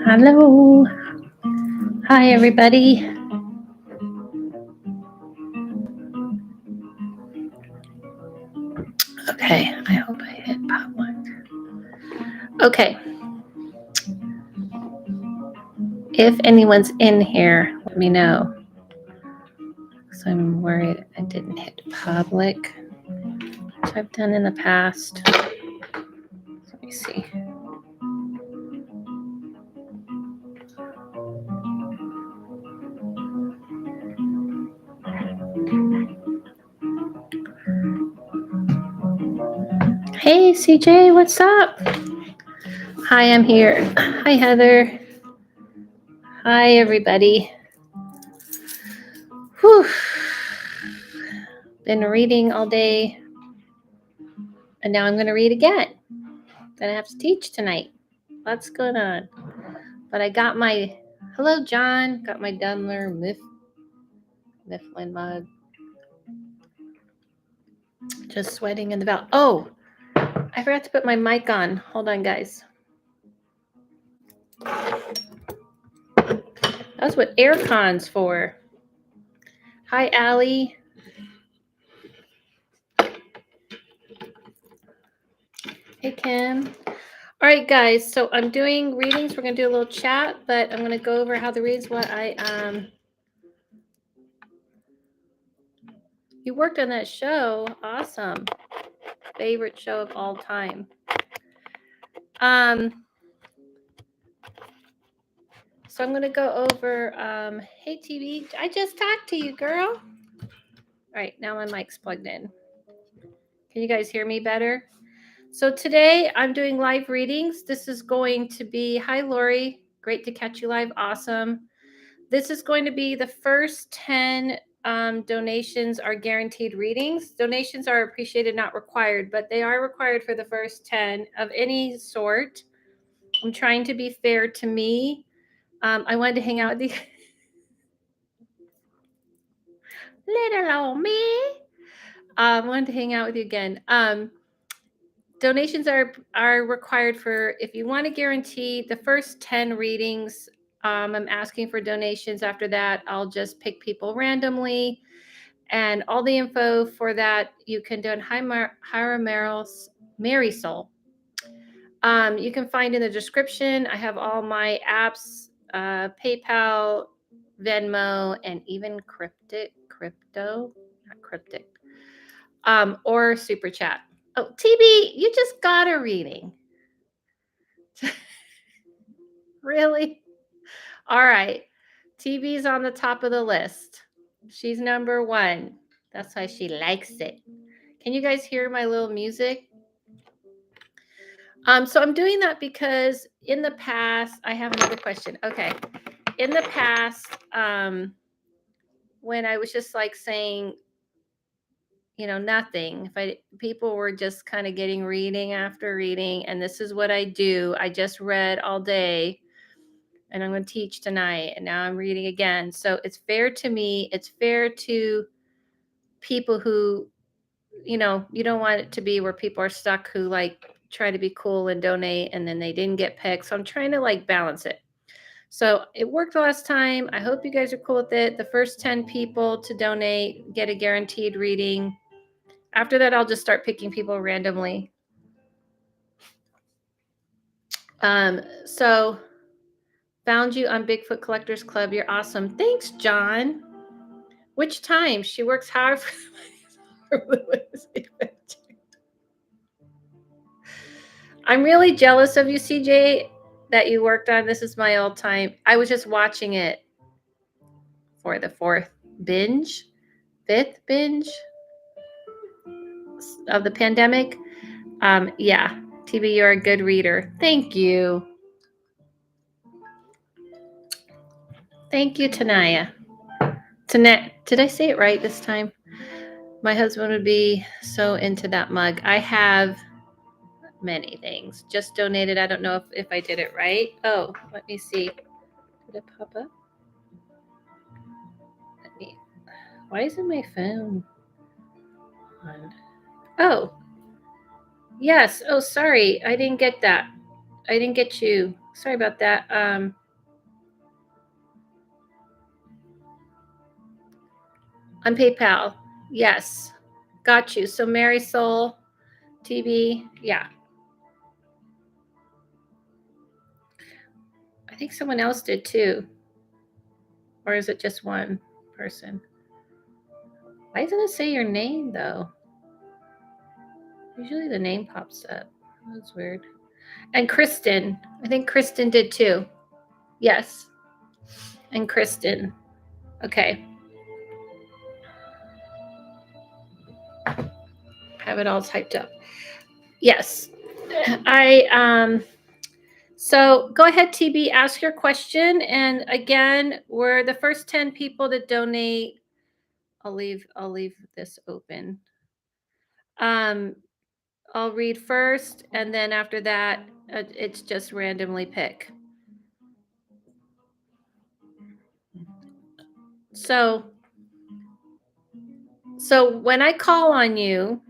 Hello. Hi, everybody. Okay, I hope I hit public. Okay. If anyone's in here, let me know. So I'm worried I didn't hit public, which I've done in the past. Let me see. Hey, CJ, what's up? Hi, I'm here. Hi, Heather. Hi, everybody. Whew. Been reading all day, and now I'm going to read again. Then I have to teach tonight. What's going on? But I got my, hello, John. Got my Dunler Mifflin mug. Just sweating in the belt. Oh, I forgot to put my mic on. Hold on, guys. That's what aircon's for. Hi, Allie. Hey, Kim. All right, guys. So I'm doing readings. We're going to do a little chat, but I'm going to go over how the reads. You worked on that show. Awesome. Favorite show of all time. So I'm going to go over, hey, TV, I just talked to you, girl. All right, now my mic's plugged in. Can you guys hear me better? So today I'm doing live readings. This is going to be, hi, Lori. Great to catch you live. Awesome. This is going to be the first 10 donations are guaranteed readings. Donations are appreciated, not required, but they are required for the first 10 of any sort. I'm trying to be fair to me. I wanted to hang out with you. Little old me. I wanted to hang out with you again. Donations are required for, if you want to guarantee the first 10 readings, I'm asking for donations. After that, I'll just pick people randomly. And all the info for that, you can do in Marisol. You can find in the description. I have all my apps, PayPal, Venmo, and even or Super Chat. Oh, TB, you just got a reading. Really? All right. TB's on the top of the list. She's number 1. That's why she likes it. Can you guys hear my little music? So I'm doing that because in the past, I have another question. Okay. In the past, when I was just like saying, nothing, people were just kind of getting reading after reading, and this is what I do. I just read all day, and I'm going to teach tonight, and now I'm reading again. So it's fair to me. It's fair to people who, you don't want it to be where people are stuck who like try to be cool and donate and then they didn't get picked. So I'm trying to like balance it. So it worked last time. I hope you guys are cool with it. The first 10 people to donate get a guaranteed reading. After that, I'll just start picking people randomly. So found you on Bigfoot Collectors Club. You're awesome. Thanks, John. Which time? She works hard for I'm really jealous of you, CJ, that you worked on. This is my old time. I was just watching it for the fifth binge of the pandemic. Yeah, TV, you're a good reader. Thank you. Thank you, Tanaya. Did I say it right this time? My husband would be so into that mug. I have many things. Just donated. I don't know if I did it right. Oh, let me see. Did it pop up? Why isn't my phone on? Oh, yes. Oh, sorry. I didn't get that. I didn't get you. Sorry about that. On PayPal. Yes. Got you. So Marisol TV. Yeah. I think someone else did too. Or is it just one person? Why doesn't it say your name though? Usually the name pops up. That's weird. And Kristen. I think Kristen did too. Yes. And Kristen. Okay. Have it all typed up. Yes. So go ahead, TB, ask your question. And again, we're the first 10 people to donate. I'll leave this open. I'll read first, and then after that, it's just randomly pick. So when I call on you,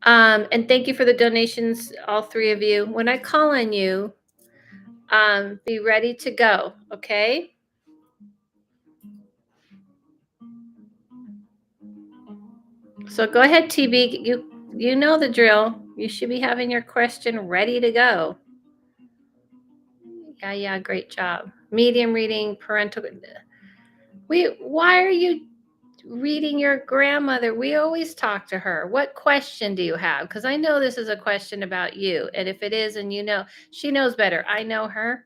and thank you for the donations, all three of you. When I call on you, be ready to go, okay? So go ahead, TB. You know the drill. You should be having your question ready to go. Yeah, great job. Medium reading, parental. Why are you reading your grandmother? We always talk to her. What question do you have? Because I know this is a question about you. And if it is, and you know, she knows better. I know her.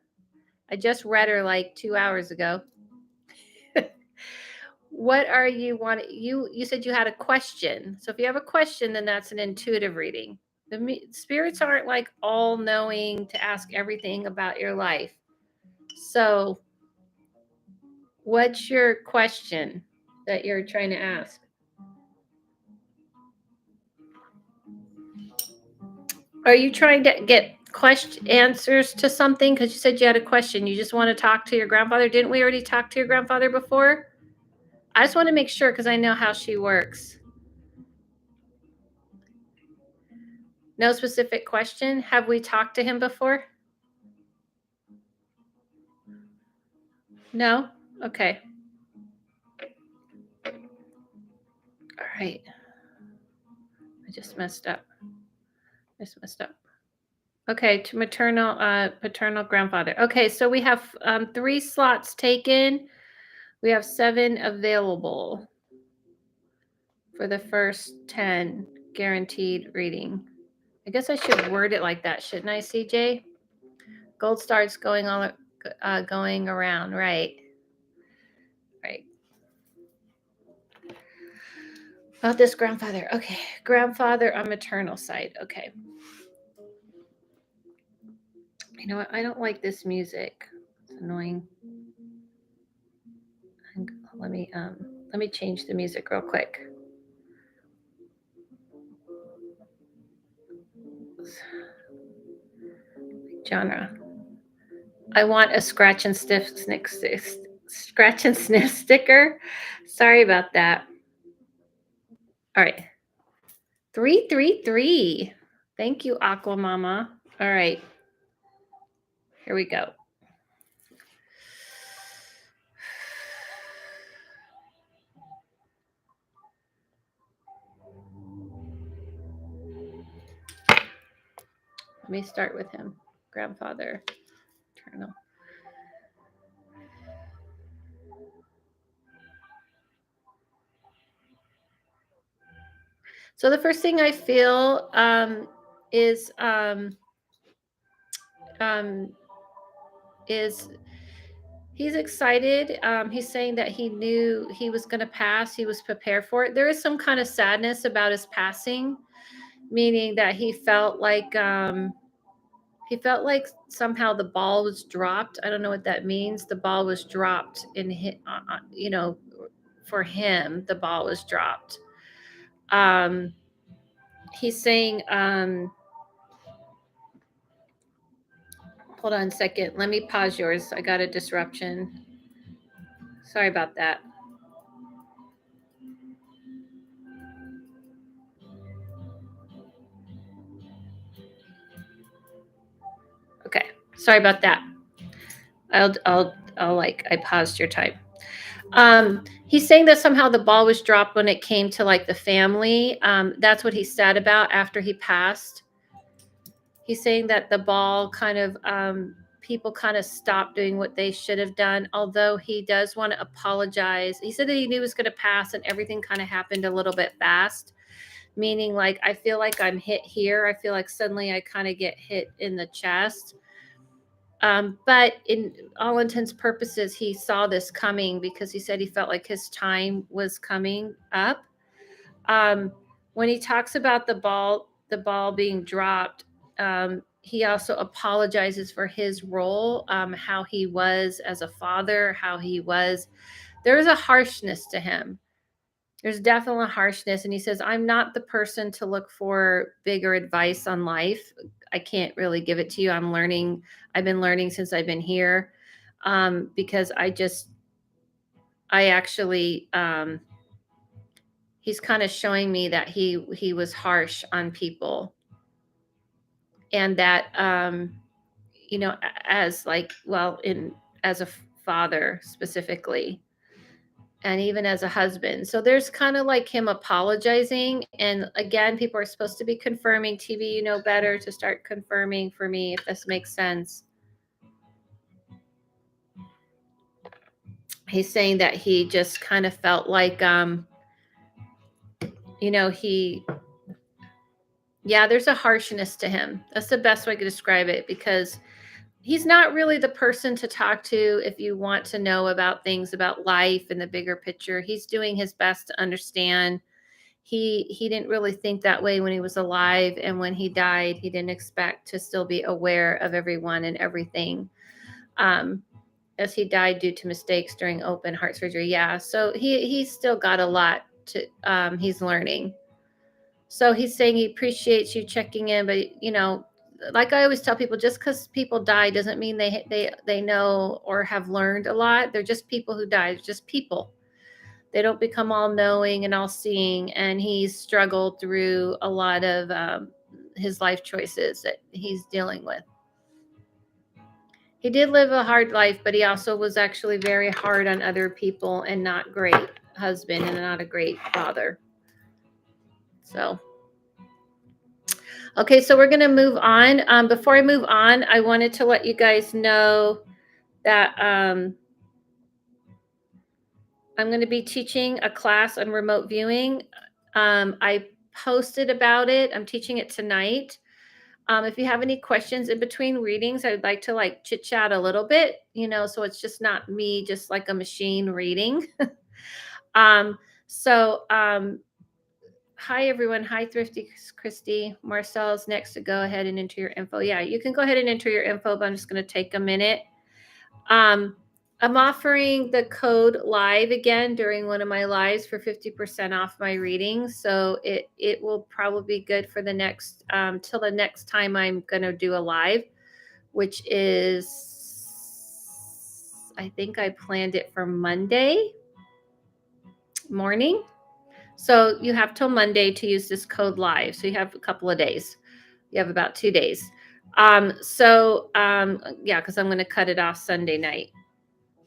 I just read her like 2 hours ago. What are you wanting? You said you had a question. So if you have a question, then that's an intuitive reading. The spirits aren't like all knowing to ask everything about your life. So what's your question that you're trying to ask? Are you trying to get answers to something? Because you said you had a question. You just want to talk to your grandfather. Didn't we already talk to your grandfather before? I just want to make sure because I know how she works. No specific question. Have we talked to him before? No? Okay. All right. I just messed up. Okay, to paternal grandfather. Okay, so we have 3 slots taken. We have 7 available for the first 10 guaranteed reading. I guess I should word it like that, shouldn't I, CJ? Gold stars going around, right? Right. About this grandfather. Okay, grandfather on maternal side. Okay. You know what? I don't like this music. It's annoying. Let me change the music real quick. Genre. I want a scratch and sniff sticker. Sorry about that. All right. 333. Thank you, Aqua Mama. All right. Here we go. Let me start with him. Grandfather. Eternal. So the first thing I feel is he's excited. He's saying that he knew he was going to pass. He was prepared for it. There is some kind of sadness about his passing, meaning that he felt like somehow the ball was dropped. I don't know what that means. The ball was dropped in him, for him, the ball was dropped. He's saying, hold on a second. Let me pause yours. I got a disruption. Sorry about that. Sorry about that. I'll like I paused your time. He's saying that somehow the ball was dropped when it came to like the family. That's what he said about after he passed. He's saying that the ball kind of people kind of stopped doing what they should have done. Although he does want to apologize. He said that he knew it was going to pass, and everything kind of happened a little bit fast. Meaning, like I feel like I'm hit here. I feel like suddenly I kind of get hit in the chest. But in all intents purposes, he saw this coming because he said he felt like his time was coming up. Um, when he talks about the ball being dropped, he also apologizes for his role, how he was as a father, how he was. There's a harshness to him. There's definitely a harshness. And he says, I'm not the person to look for bigger advice on life. I can't really give it to you. I'm learning. I've been learning since I've been here, because I actually, he's kind of showing me that he was harsh on people, and that, as like, well, in as a father specifically, and even as a husband. So there's kind of like him apologizing. And again, people are supposed to be confirming. TV, you know better to start confirming for me if this makes sense. He's saying that he just kind of felt like, he, yeah, there's a harshness to him. That's the best way to describe it, because he's not really the person to talk to if you want to know about things about life and the bigger picture. He's doing his best to understand. He didn't really think that way when he was alive, and when he died, he didn't expect to still be aware of everyone and everything. Um, as he died due to mistakes during open heart surgery. Yeah, so he's still got a lot to he's learning. So he's saying he appreciates you checking in, but like I always tell people, just because people die doesn't mean they know or have learned a lot. They're just people who die. They're just people. They don't become all knowing and all seeing. And he's struggled through a lot of his life choices that he's dealing with. He did live a hard life, but he also was actually very hard on other people and not great husband and not a great father. So, okay, so we're going to move on. Before I move on, I wanted to let you guys know that I'm going to be teaching a class on remote viewing. I posted about it. I'm teaching it tonight. If you have any questions in between readings, I'd like to like chit chat a little bit, so it's just not me, just like a machine reading. um, so, hi everyone. Hi, Thrifty Christy. Marcel's next to go ahead and enter your info. Yeah, you can go ahead and enter your info, but I'm just going to take a minute. I'm offering the code live again during one of my lives for 50% off my readings. So it will probably be good for the next till the next time I'm going to do a live, which is, I think I planned it for Monday morning. So you have till Monday to use this code live. So you have a couple of days. You have about 2 days. Yeah, because I'm going to cut it off Sunday night.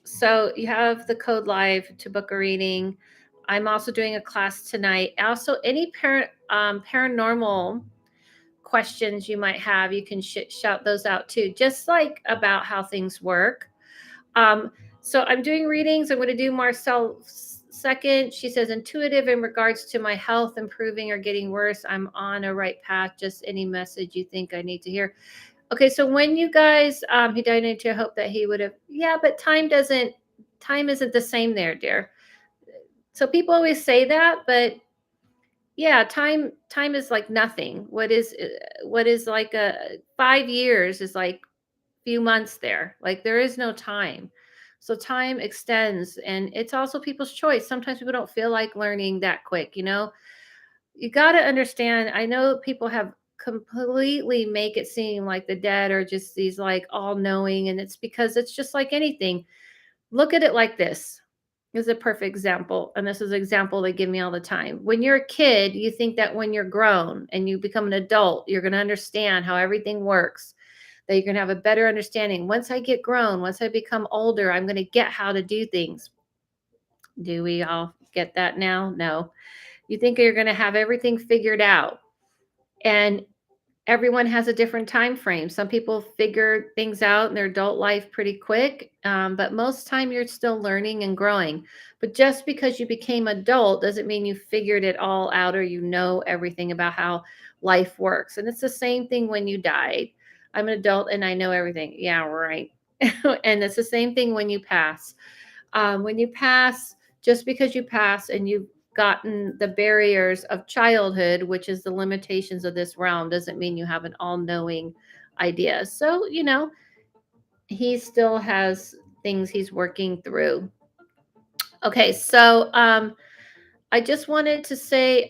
So you have the code live to book a reading. I'm also doing a class tonight. Also, any paranormal questions you might have, you can shout those out too, just like about how things work. So I'm doing readings. I'm going to do Marcel second. She says, intuitive in regards to my health improving or getting worse. I'm on a right path. Just any message you think I need to hear. Okay, so when you guys, he died into hope that he would have, yeah, but time isn't the same there, dear. So people always say that, but yeah, time is like nothing. What is like a 5 years is like few months there. Like there is no time. So time extends, and it's also people's choice. Sometimes people don't feel like learning that quick, You got to understand, I know people have completely make it seem like the dead are just these like all knowing, and it's because it's just like anything. Look at it like this. This is a perfect example, and this is an example they give me all the time. When you're a kid, you think that when you're grown and you become an adult, you're going to understand how everything works. that you can have a better understanding. Once I get grown, once I become older, I'm going to get how to do things. Do we all get that now? No. You think you're going to have everything figured out. And everyone has a different time frame. Some people figure things out in their adult life pretty quick, but most time you're still learning and growing. But just because you became adult doesn't mean you figured it all out or you know everything about how life works. And it's the same thing when you died. I'm an adult and I know everything. Yeah, right. And it's the same thing when you pass. When you pass, just because you pass and you've gotten the barriers of childhood, which is the limitations of this realm, doesn't mean you have an all knowing idea. So, he still has things he's working through. Okay, so I just wanted to say,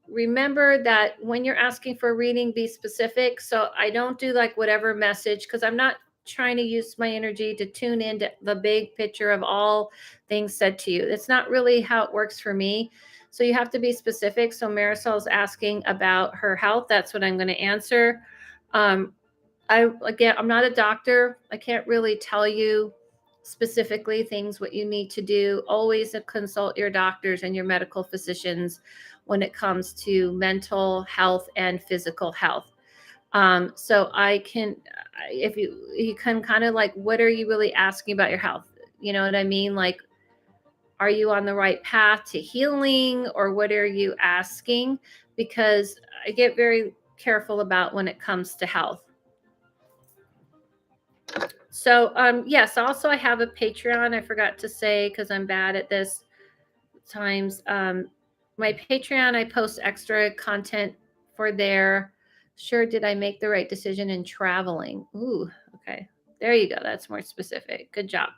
remember that when you're asking for a reading, be specific. So I don't do like whatever message because I'm not trying to use my energy to tune into the big picture of all things said to you. It's not really how it works for me. So you have to be specific. So Marisol's asking about her health. That's what I'm going to answer. Um, I'm not a doctor. I can't really tell you specifically things what you need to do. Always consult your doctors and your medical physicians when it comes to mental health and physical health. So I can, if you can kind of like, what are you really asking about your health? You know what I mean? Like, are you on the right path to healing, or what are you asking? Because I get very careful about when it comes to health. So, yes, also I have a Patreon. I forgot to say because I'm bad at this times. My Patreon, I post extra content for there. Sure, did I make the right decision in traveling? Ooh, okay. There you go. That's more specific. Good job.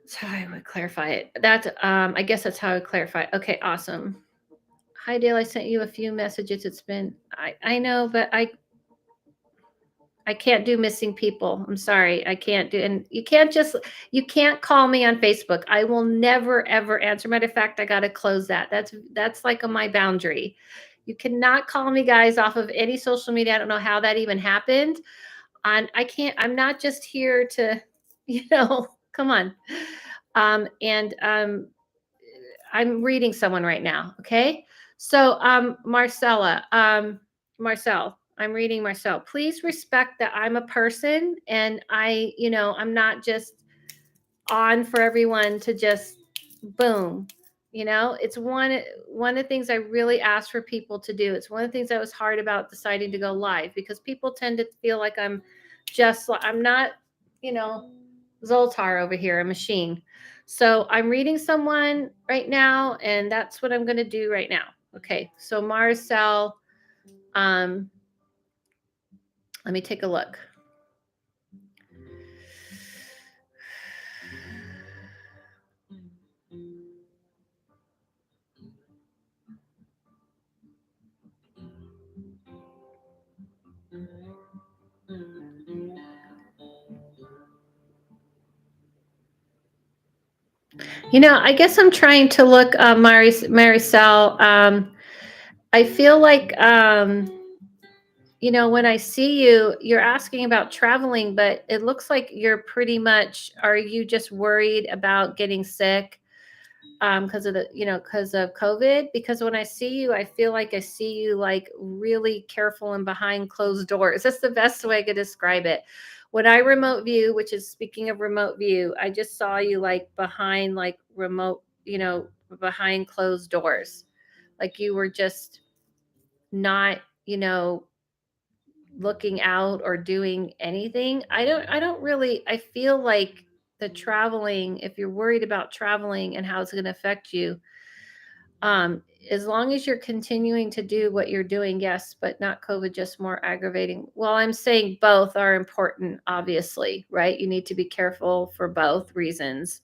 That's how I would clarify it. I guess that's how I would clarify it. Okay, awesome. Hi Dale, I sent you a few messages. It's been I know, but I can't do missing people. I'm sorry. I can't do, and you can't call me on Facebook. I will never ever answer. Matter of fact, I got to close that. That's like on my boundary. You cannot call me guys off of any social media. I don't know how that even happened. I can't, I'm not just here to, come on. And I'm reading someone right now. Okay. So, Marcel, I'm reading Marcel. Please respect that I'm a person and I'm not just on for everyone to just boom. It's one of the things I really ask for people to do. It's one of the things that was hard about deciding to go live because people tend to feel like I'm not, you know, Zoltar over here, a machine. So I'm reading someone right now, and that's what I'm going to do right now. Okay, so Marcel, um, let me take a look. I guess I'm trying to look, Maricel. I feel like, when I see you, you're asking about traveling, but it looks like are you just worried about getting sick? Because because of COVID. Because when I see you, I feel like I see you like really careful and behind closed doors. That's the best way I could describe it. When I remote view, which is speaking of remote view, I just saw you like behind like remote, behind closed doors. Like you were just not, looking out or doing anything. I don't really, I feel like the traveling, if you're worried about traveling and how it's going to affect you, as long as you're continuing to do what you're doing, yes, but not COVID, just more aggravating. Well, I'm saying both are important, obviously, right? You need to be careful for both reasons.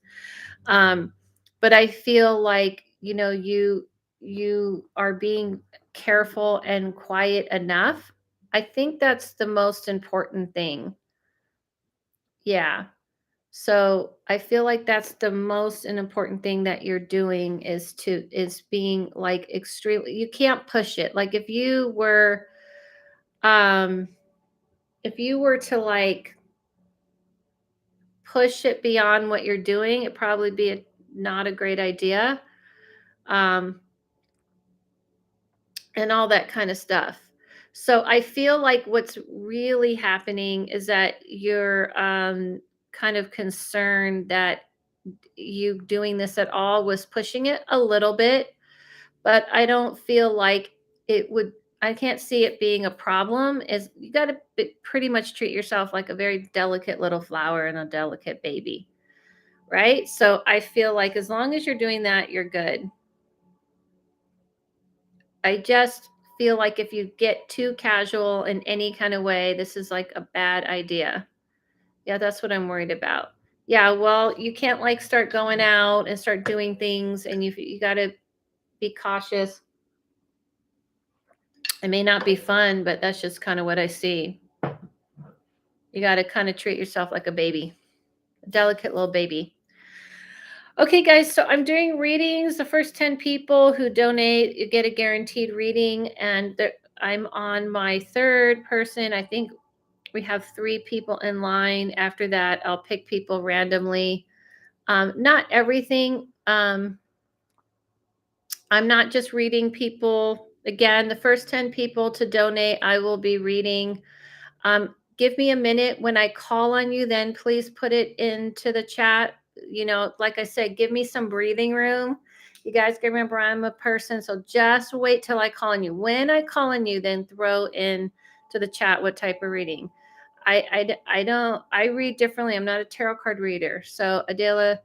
Um, but I feel like, you are being careful and quiet enough. I think that's the most important thing. Yeah. So I feel like that's the most an important thing that you're doing is being like extremely, you can't push it. Like um if you were to like push it beyond what you're doing, it'd probably be not a great idea. Um and all that kind of stuff. So I feel like what's really happening is that you're kind of concerned that you doing this at all was pushing it a little bit, but I don't feel like it would. I can't see it being a problem. Is you got to pretty much treat yourself like a very delicate little flower and a delicate baby, right? So I feel like as long as you're doing that, you're good. I just feel like if you get too casual in any kind of way, this is like a bad idea. Yeah, that's what I'm worried about. Yeah, well, you can't like start going out and start doing things, and you got to be cautious. It may not be fun, but that's just kind of what I see. You got to kind of treat yourself like a baby, a delicate little baby. Okay, guys, so I'm doing readings. The first 10 people who donate, you get a guaranteed reading. And I'm on my third person. I think we have 3 people in line. After that, I'll pick people randomly. Not everything. I'm not just reading people. Again, the first 10 people to donate, I will be reading. Give me a minute when I call on you, then please put it into the chat. You know, like I said, give me some breathing room. You guys can remember I'm a person, so just wait till I call on you. When I call on you, then throw in to the chat what type of reading. I don't, I read differently. I'm not a tarot card reader. So Adela,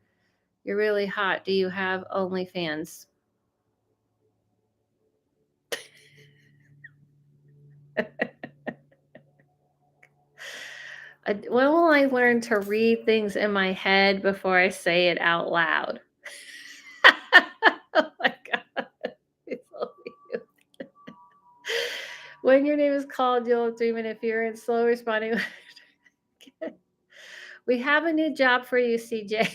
you're really hot. Do you have OnlyFans? When will I learn to read things in my head before I say it out loud? Oh my God. It's only you. When your name is called, you'll have 3 minute. If you're in slow responding, we have a new job for you, CJ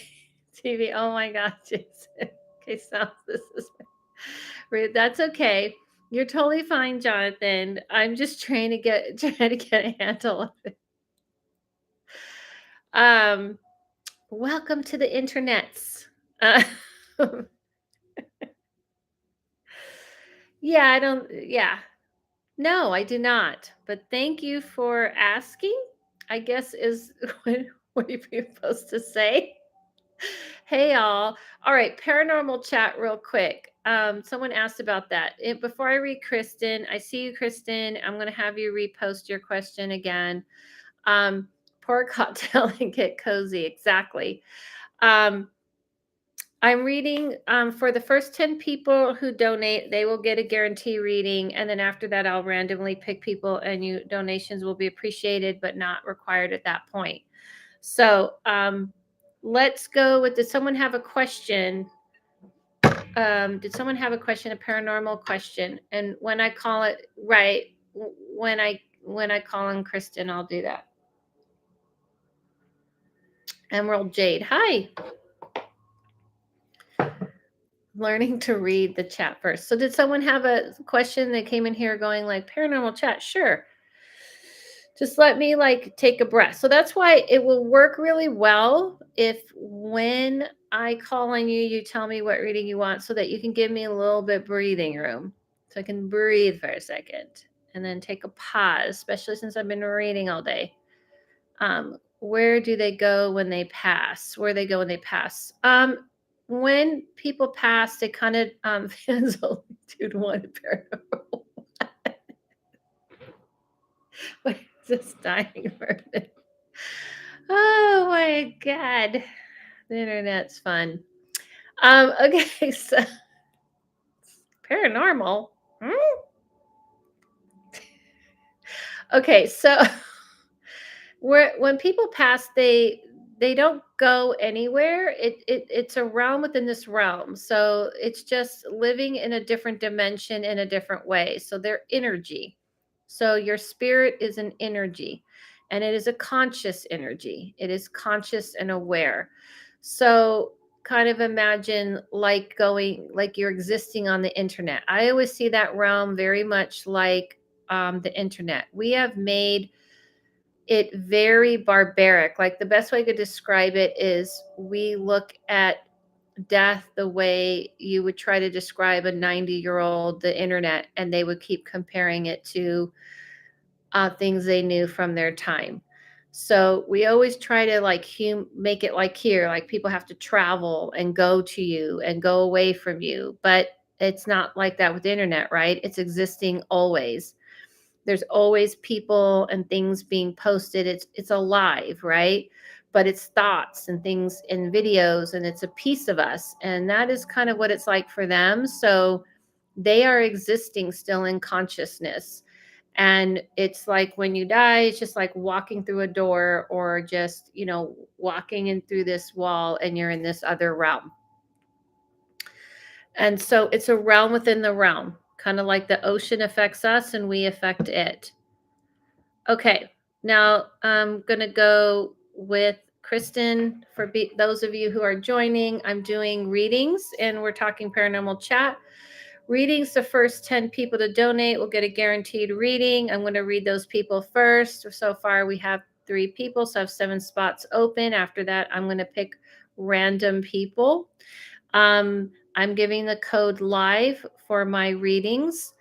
TV. Oh my God, Jason. Okay, so this is that's okay. You're totally fine, Jonathan. I'm just trying to get a handle of it. Um, welcome to the internets. Uh, yeah, I don't. Yeah, no, I do not. But thank you for asking. I guess is what you're supposed to say. Hey, all. All right, paranormal chat, real quick. Someone asked about that. Before I read Kristen, I see you, Kristen. I'm going to have you repost your question again. Pour a cocktail and get cozy. Exactly. Um, I'm reading for the first 10 people who donate, they will get a guarantee reading. And then after that, I'll randomly pick people, and you donations will be appreciated, but not required at that point. So let's go with, did someone have a question? Did someone have a question, a paranormal question? And when I call it right, when I call on Kristen, I'll do that. Emerald Jade. Hi. Learning to read the chat first. So did someone have a question that came in here going like paranormal chat? Sure. Just let me like take a breath. So that's why it will work really well if when I call on you, you tell me what reading you want so that you can give me a little bit breathing room. So I can breathe for a second and then take a pause, especially since I've been reading all day. Where do they go when they pass? Where they go when they pass? When people pass, they kind of fans only 2 to 1 paranormal. What is this dying person? Oh my God. The internet's fun. Okay, so paranormal. Hmm? Okay, so when people pass, they don't go anywhere. It's a realm within this realm. So it's just living in a different dimension in a different way. So they're energy. So your spirit is an energy. and it is a conscious energy. It is conscious and aware. So kind of imagine like going, like you're existing on the internet. I always see that realm very much like the internet. We have made it very barbaric. Like the best way I could describe it is we look at death the way you would try to describe a 90-year-old the internet, and they would keep comparing it to things they knew from their time. So we always try to like make it like here, like people have to travel and go to you and go away from you, but it's not like that with the internet, right? It's existing always. There's always people and things being posted. It's alive, right? But it's thoughts and things in videos, and it's a piece of us, and that is kind of what it's like for them. So they are existing still in consciousness. And it's like when you die, it's just like walking through a door, or just, walking in through this wall and you're in this other realm. And so it's a realm within the realm, kind of like the ocean affects us and we affect it. Okay, now I'm going to go with Kristen. For those of you who are joining, I'm doing readings and we're talking paranormal chat. Readings, the first 10 people to donate will get a guaranteed reading. I'm going to read those people first. So far, we have 3 people, so I have 7 spots open. After that, I'm going to pick random people. I'm giving the code live for my readings.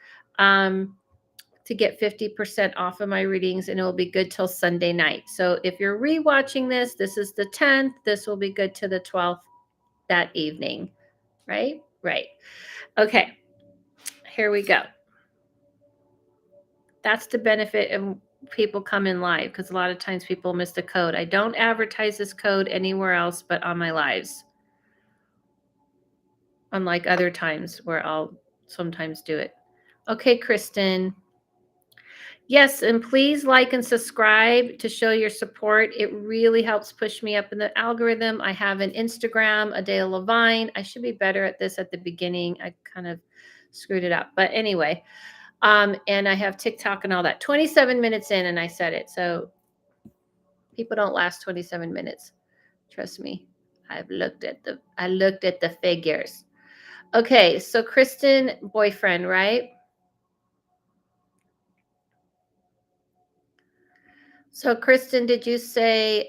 To get 50% off of my readings, and it will be good till Sunday night. So if you're rewatching this, this is the 10th. This will be good to the 12th that evening, right? Right. Okay, here we go. That's the benefit of people come in live, because a lot of times people miss the code. I don't advertise this code anywhere else but on my lives, unlike other times where I'll sometimes do it. Okay, Kristen. Yes, and please like and subscribe to show your support. It really helps push me up in the algorithm. I have an Instagram, Adele Lavine. I should be better at this at the beginning. I kind of screwed it up. But anyway, and I have TikTok and all that. 27 minutes in and I said it. So people don't last 27 minutes. Trust me. I looked at the figures. Okay, so Kristen, boyfriend, right? So Kristen, did you say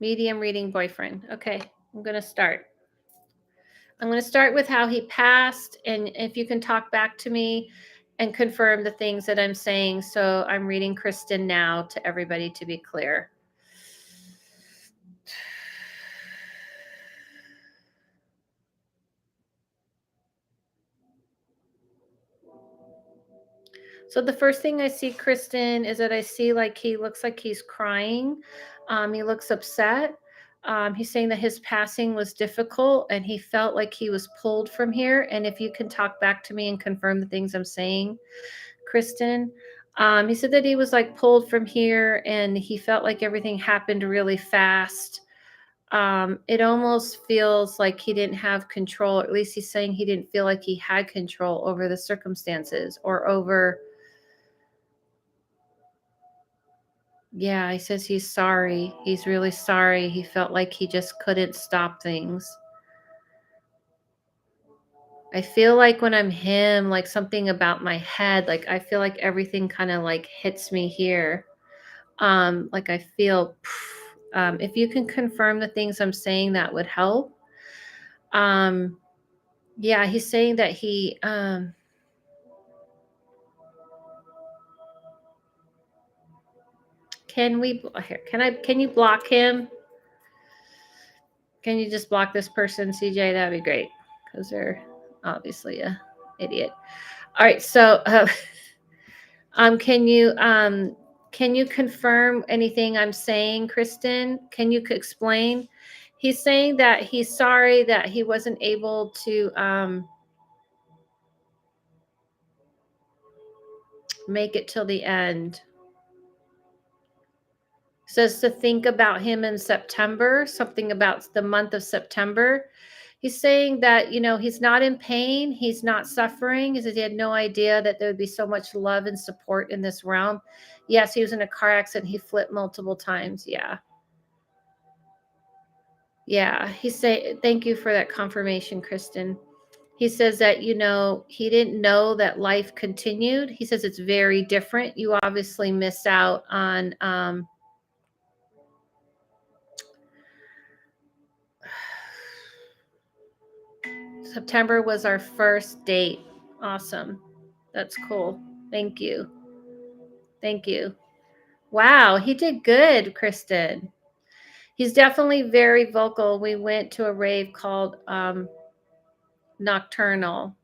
medium reading boyfriend? Okay, I'm going to start. I'm going to start with how he passed, and if you can talk back to me and confirm the things that I'm saying. So I'm reading Kristen now to everybody to be clear. So the first thing I see, Kristen, is that I see like he looks like he's crying. He looks upset. He's saying that his passing was difficult and he felt like he was pulled from here. And if you can talk back to me and confirm the things I'm saying, Kristen. He said that he was like pulled from here and he felt like everything happened really fast. It almost feels like he didn't have control. At least he's saying he didn't feel like he had control over the circumstances or over. Yeah, he says he's sorry. He's really sorry. He felt like he just couldn't stop things. I feel like when I'm him, like something about my head, like I feel like everything kind of like hits me here. Like I feel, if you can confirm the things I'm saying, that would help. Yeah, he's saying that he, can you block him? Can you just block this person, CJ? That'd be great, because they're obviously a idiot. All right, so can you confirm anything I'm saying, Kristen? Can you explain? He's saying that he's sorry that he wasn't able to make it till the end. Says to think about him in September, something about the month of September. He's saying that, he's not in pain, he's not suffering. He says he had no idea that there would be so much love and support in this realm. Yes, he was in a car accident. He flipped multiple times. Yeah. Yeah. Thank you for that confirmation, Kristen. He says that, he didn't know that life continued. He says it's very different. You obviously miss out on, September was our first date. Awesome. That's cool. Thank you. Thank you. Wow, he did good, Kristen. He's definitely very vocal. We went to a rave called Nocturnal.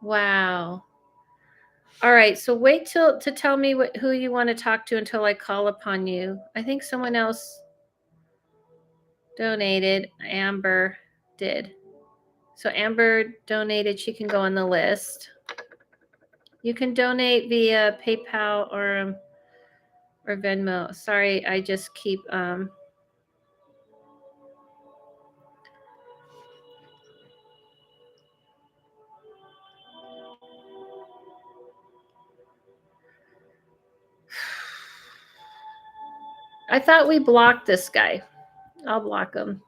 Wow. All right, so wait to tell me who you want to talk to until I call upon you. I think someone else donated. Amber did. So Amber donated. She can go on the list. You can donate via PayPal or Venmo. Sorry, I just keep I thought we blocked this guy. I'll block him.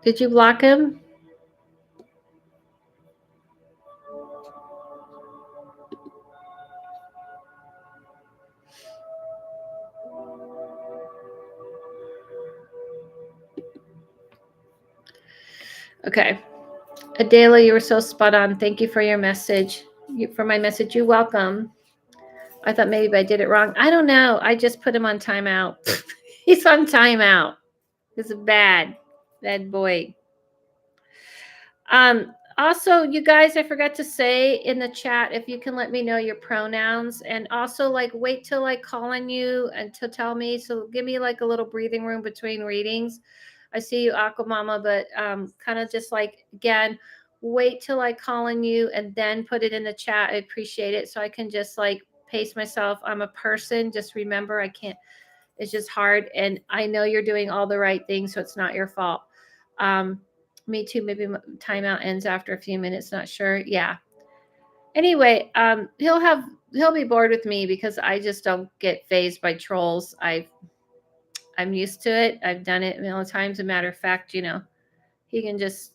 Did you block him? Okay. Adela, you were so spot on. Thank you for your message. For my message, you're welcome. I thought maybe I did it wrong. I don't know. I just put him on timeout. He's on timeout. He's a bad boy. Also, you guys, I forgot to say in the chat if you can let me know your pronouns, and also like wait till I call on you and to tell me. So give me like a little breathing room between readings. I see you, Aqua Mama, but kind of just like again, wait till I call on you and then put it in the chat. I appreciate it, so I can just like pace myself. I'm a person. Just remember, I can't. It's just hard, and I know you're doing all the right things, so it's not your fault. Me too. Maybe timeout ends after a few minutes. Not sure. Yeah. Anyway, he'll be bored with me because I just don't get phased by trolls. I'm used to it. I've done it a million times. As a matter of fact, he can just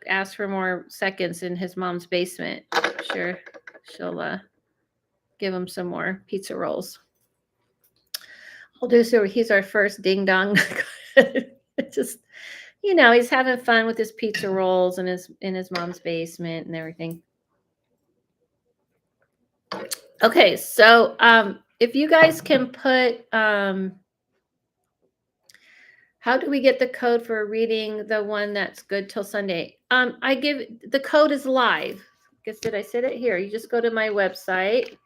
ask for more seconds in his mom's basement. Sure, she'll give him some more pizza rolls. I'll do so. He's our first ding dong. Just he's having fun with his pizza rolls and in his mom's basement and everything. Okay, so if you guys can put how do we get the code for reading the one that's good till Sunday? I give the code is live. Guess did I say it here? You just go to my website.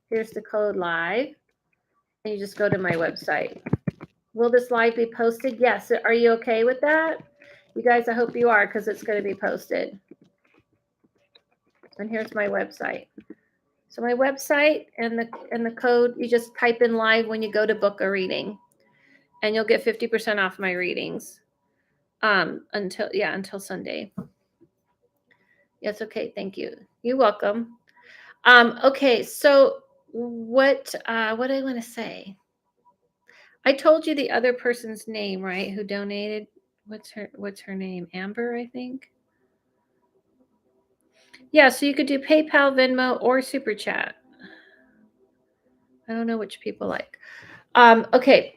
Here's the code live. And you just go to my website. Will this live be posted? Yes. Are you okay with that? You guys, I hope you are because it's going to be posted. And here's my website. So my website and the code, you just type in live when you go to book a reading. And you'll get 50% off my readings. Until Sunday. Yes, okay, thank you. You're welcome. Okay, so what do I want to say? I told you the other person's name, right? Who donated? What's her name? Amber, I think. Yeah, so you could do PayPal, Venmo, or Super Chat. I don't know which people like. Okay.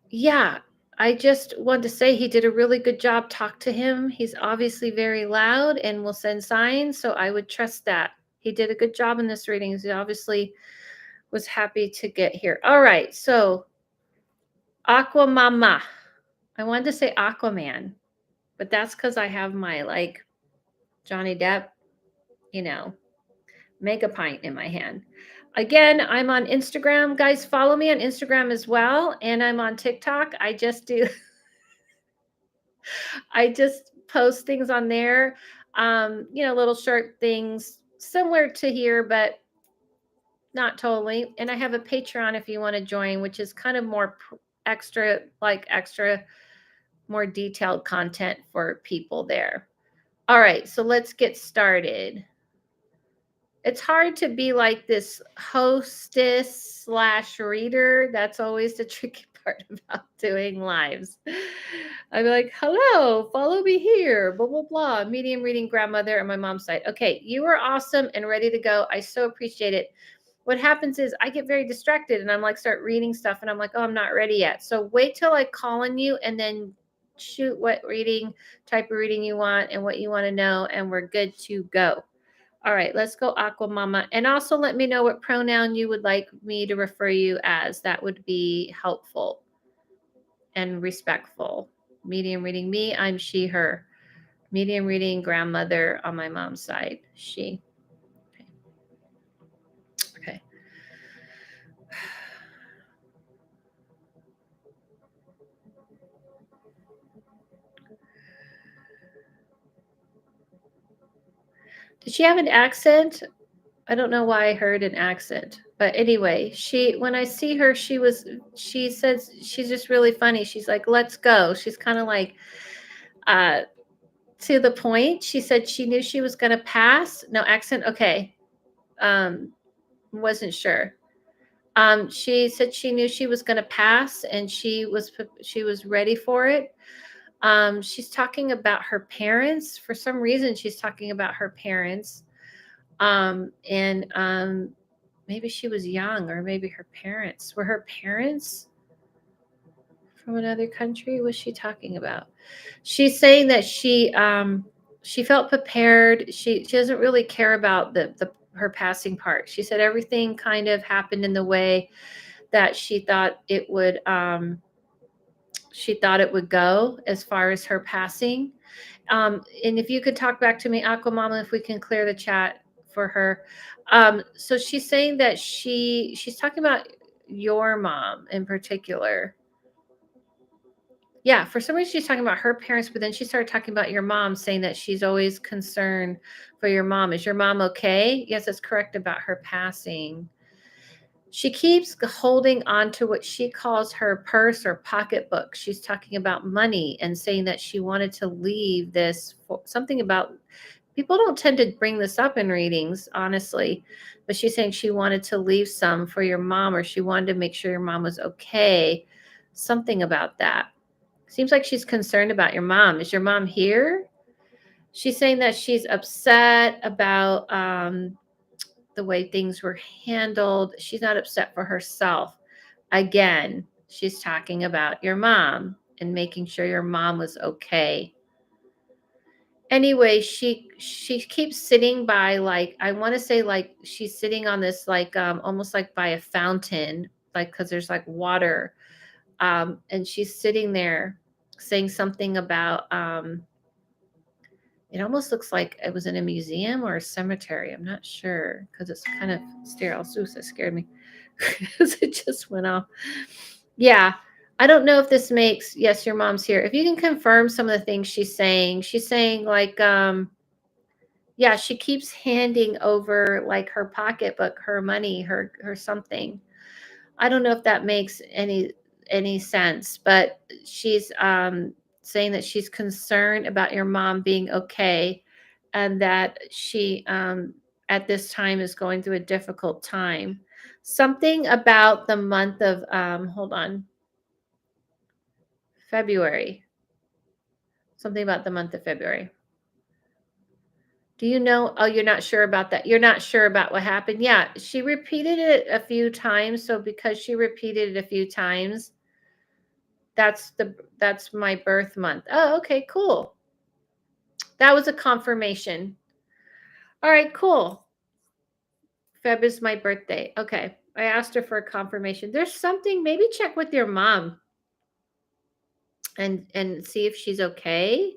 Yeah, I just wanted to say he did a really good job. Talk to him. He's obviously very loud and will send signs, so I would trust that. He did a good job in this reading. He obviously was happy to get here. All right, so Aqua Mama. I wanted to say Aquaman, but that's because I have my like Johnny Depp, mega pint in my hand. Again, I'm on Instagram. Guys, follow me on Instagram as well. And I'm on TikTok. I just post things on there. Little short things similar to here, but not totally. And I have a Patreon if you want to join, which is kind of more extra, like extra, more detailed content for people there. All right, so let's get started. It's hard to be like this hostess slash reader. That's always the tricky part about doing lives. I'd be like, hello, follow me here, blah, blah, blah. Medium reading grandmother on my mom's side. Okay, you are awesome and ready to go. I so appreciate it. What happens is I get very distracted and I'm like, start reading stuff and I'm like, oh, I'm not ready yet. So wait till I call on you and then shoot what reading, type of reading you want and what you want to know. And we're good to go. All right, let's go Aqua Mama. And also let me know what pronoun you would like me to refer you as. That would be helpful and respectful. Medium reading me, I'm she, her. Medium reading grandmother on my mom's side, she. Okay. Did she have an accent? I don't know why I heard an accent. But anyway, when I see her, she says she's just really funny. She's like, let's go. She's kind of like uh to the point. She said she knew she was gonna pass. No accent. Okay. Wasn't sure. She said she knew she was gonna pass and she was ready for it. She's talking about her parents. For some reason, she's talking about her parents. And maybe she was young, or maybe her parents were her parents from another country. What's she talking about? She's saying that she felt prepared. She doesn't really care about the her passing part. She said everything kind of happened in the way that she thought it would go as far as her passing. And if you could talk back to me, Aqua Mama, if we can clear the chat for her. So she's saying that she's talking about your mom in particular. Yeah, for some reason she's talking about her parents, but then she started talking about your mom, saying that she's always concerned for your mom. Is your mom okay? Yes, that's correct about her passing. She keeps holding on to what she calls her purse or pocketbook. She's talking about money and saying that she wanted to leave this something about people don't tend to bring this up in readings, honestly, but she's saying she wanted to leave some for your mom, or she wanted to make sure your mom was okay. Something about that. Seems like she's concerned about your mom. Is your mom here? She's saying that she's upset about the way things were handled. She's not upset for herself. Again, she's talking about your mom and making sure your mom was okay. Anyway, she keeps sitting by, like, I want to say, like, she's sitting on this, like, almost like by a fountain, like, because there's like water, and she's sitting there saying something about it almost looks like it was in a museum or a cemetery. I'm not sure because it's kind of sterile. Ooh, that scared me because it just went off. Yeah. I don't know if this makes, yes, your mom's here. If you can confirm some of the things she's saying like, yeah, she keeps handing over like her pocketbook, her money, her something. I don't know if that makes any sense, but she's saying that she's concerned about your mom being okay, and that she at this time is going through a difficult time. Something about the month of hold on, February. Something about the month of February. Do you know? Oh, you're not sure about that. You're not sure about what happened. Yeah, she repeated it a few times. So because she repeated it a few times, that's my birth month. Oh, okay, cool. That was a confirmation. All right, cool. Feb is my birthday. Okay. I asked her for a confirmation. There's something, maybe check with your mom and see if she's okay.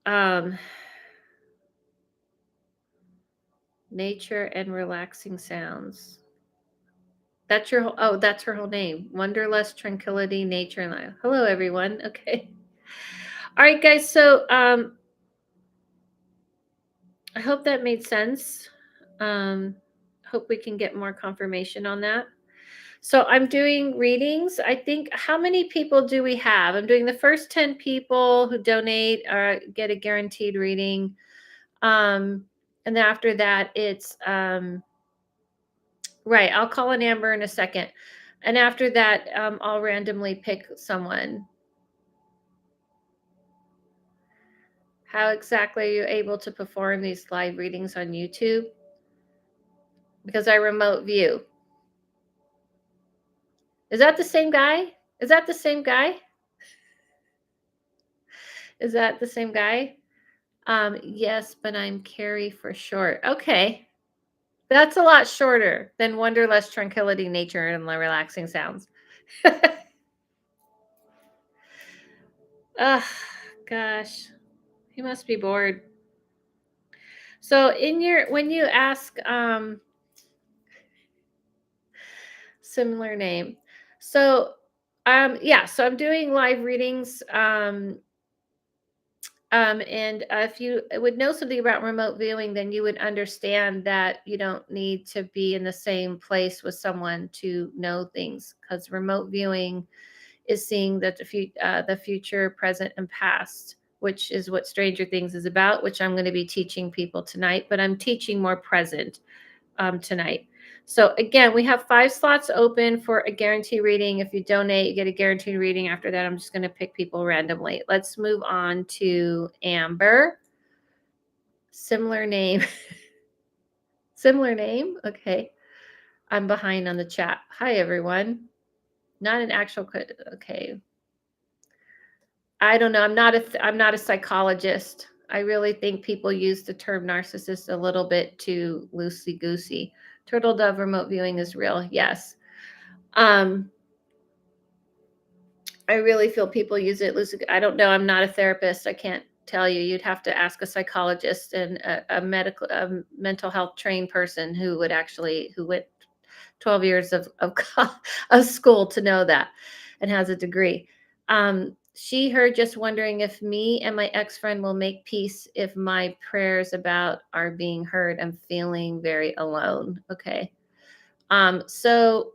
Um nature and relaxing sounds. That's her whole name. Wonderlust, tranquility, nature, and life. Hello everyone. Okay. All right, guys. So I hope that made sense. hope we can get more confirmation on that. So I'm doing readings. I think, how many people do we have? I'm doing the first 10 people who donate or get a guaranteed reading. Um, and then after that, it's right. I'll call an Amber in a second. And after that, I'll randomly pick someone. How exactly are you able to perform these live readings on YouTube? Because I remote view. Is that the same guy? Is that the same guy? Is that the same guy? Yes, but I'm Carrie for short. Okay. That's a lot shorter than Wonderlust, Tranquility, Nature, and the Relaxing Sounds. Ugh, gosh. He must be bored. So when you ask similar name. So yeah, so I'm doing live readings. And if you would know something about remote viewing, then you would understand that you don't need to be in the same place with someone to know things, because remote viewing is seeing that the future, present, and past, which is what Stranger Things is about, which I'm going to be teaching people tonight. But I'm teaching more present tonight. So again, we have 5 slots open for a guarantee reading. If you donate, you get a guaranteed reading. After that, I'm just going to pick people randomly. Let's move on to Amber. Similar name. Similar name. Okay. I'm behind on the chat. Hi, everyone. Not an actual. Okay. I don't know. I'm not a psychologist. I really think people use the term narcissist a little bit too loosey goosey. Turtle dove remote viewing is real. Yes. Um, I really feel people use it loosely. I don't know. I'm not a therapist. I can't tell you. You'd have to ask a psychologist and a mental health trained person who went 12 years of school to know that, and has a degree. Her just wondering if me and my ex-friend will make peace if my prayers about are being heard. I'm feeling very alone. Okay. So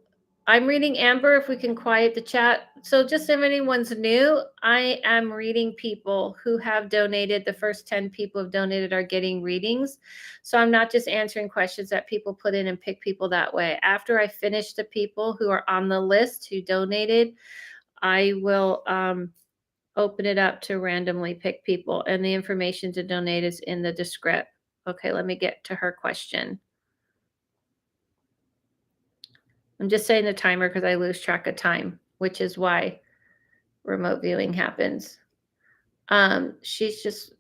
I'm reading Amber, if we can quiet the chat. So just if anyone's new, I am reading people who have donated. The first 10 people have donated are getting readings. So I'm not just answering questions that people put in and pick people that way. After I finish the people who are on the list who donated, I will open it up to randomly pick people. And the information to donate is in the descript. Okay, let me get to her question. I'm just saying the timer because I lose track of time, which is why remote viewing happens. She's just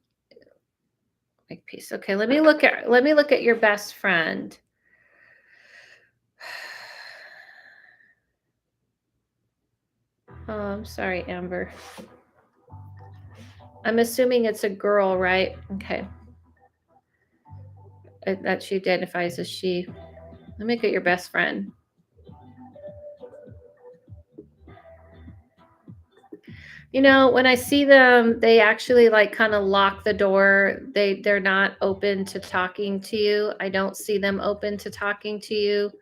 make peace. Okay, let me look at your best friend. Oh, I'm sorry, Amber. I'm assuming it's a girl, right? Okay. That she identifies as she. Let me get your best friend. You know, when I see them, they actually like kind of lock the door. They're not open to talking to you. I don't see them open to talking to you.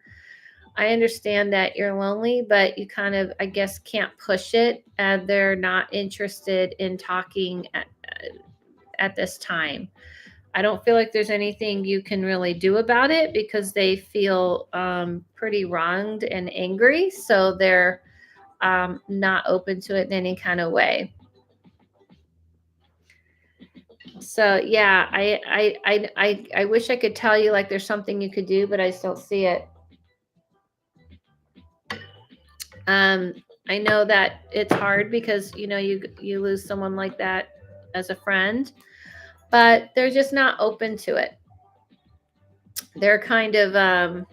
I understand that you're lonely, but you kind of, I guess, can't push it. They're not interested in talking at this time. I don't feel like there's anything you can really do about it because they feel pretty wronged and angry. So they're not open to it in any kind of way. So yeah, I wish I could tell you like there's something you could do, but I just don't see it. I know that it's hard because you lose someone like that as a friend, but they're just not open to it. They're kind of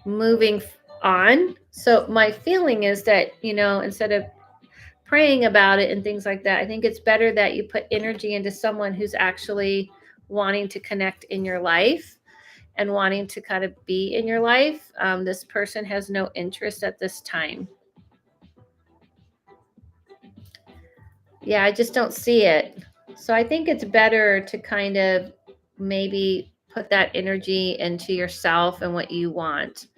moving on. So my feeling is that instead of praying about it and things like that, I think it's better that you put energy into someone who's actually wanting to connect in your life and wanting to kind of be in your life. This person has no interest at this time. Yeah, I just don't see it. So I think it's better to kind of maybe put that energy into yourself and what you want.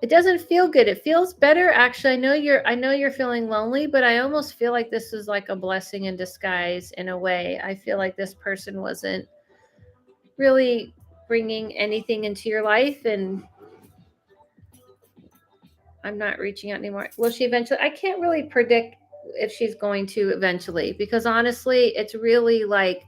It doesn't feel good. It feels better actually. I know you're feeling lonely, but I almost feel like this is like a blessing in disguise in a way. I feel like this person wasn't really bringing anything into your life, and I'm not reaching out anymore. Will she eventually? I can't really predict if she's going to eventually, because honestly, it's really like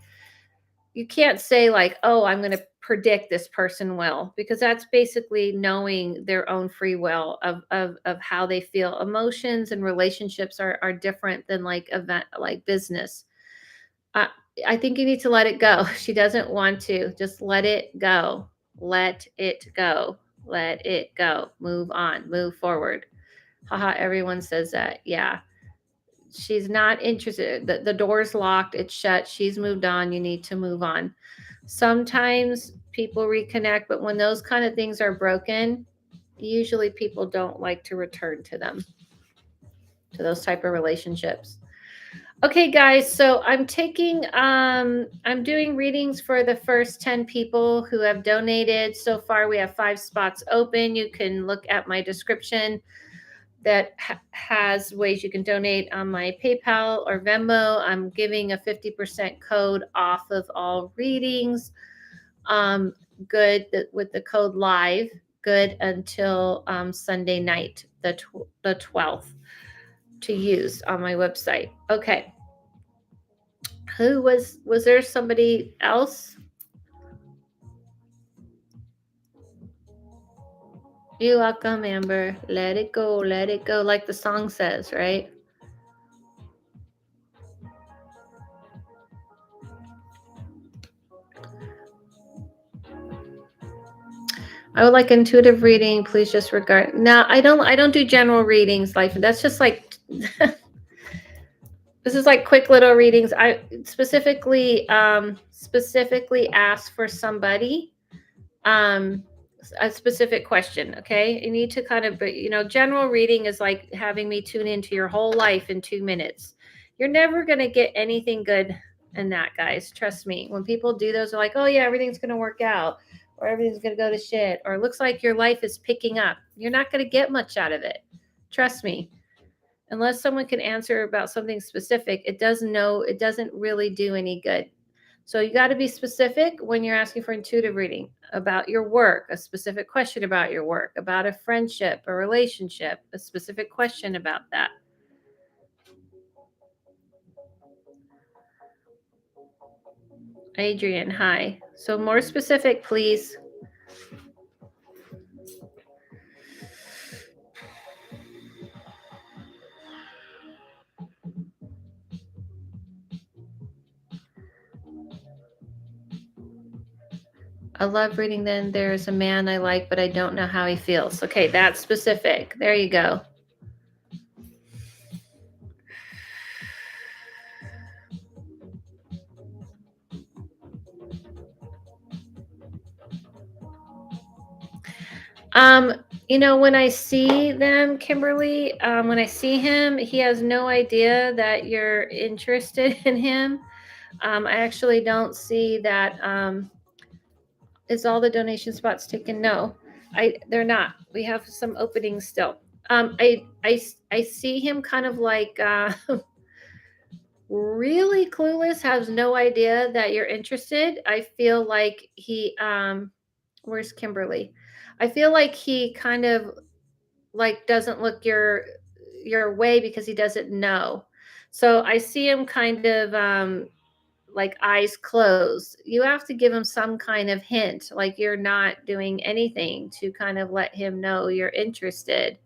you can't say like, "Oh, I'm going to predict this person will," because that's basically knowing their own free will of how they feel. Emotions and relationships are different than like event like business. Uh, I think you need to let it go. She doesn't want to. Just let it go. Let it go. Let it go. Move on. Move forward. Haha, everyone says that. Yeah. She's not interested. The door's locked. It's shut. She's moved on. You need to move on. Sometimes people reconnect, but when those kind of things are broken, usually people don't like to return to them, to those type of relationships. Okay, guys, so I'm doing readings for the first 10 people who have donated. So far, we have 5 spots open. You can look at my description that has ways you can donate on my PayPal or Venmo. I'm giving a 50% code off of all readings. Good with the code live, good until Sunday night, the 12th, to use on my website. Okay. Who was there somebody else? You're welcome, Amber. Let it go, like the song says, right? I would like intuitive reading. Please just regard. No, I don't do general readings. Life. That's just like this is like quick little readings. I specifically ask for somebody a specific question. Okay, you need to kind of, general reading is like having me tune into your whole life in 2 minutes. You're never gonna get anything good in that, guys. Trust me. When people do those, they're like, oh yeah, everything's gonna work out, or everything's gonna go to shit, or it looks like your life is picking up. You're not gonna get much out of it. Trust me. Unless someone can answer about something specific, it doesn't really do any good. So you got to be specific when you're asking for intuitive reading about your work, a specific question about your work, about a friendship, a relationship, a specific question about that. Adrian, hi. So more specific, please. I love reading then. There's a man I like, but I don't know how he feels. Okay, that's specific. There you go. When I see them, Kimberly, when I see him, he has no idea that you're interested in him. I actually don't see that. Is all the donation spots taken? No, they're not. We have some openings still. I see him kind of like really clueless, has no idea that you're interested. I feel like where's Kimberly? I feel like he kind of like doesn't look your way because he doesn't know. So I see him kind of like eyes closed. You have to give him some kind of hint, like you're not doing anything to kind of let him know you're interested.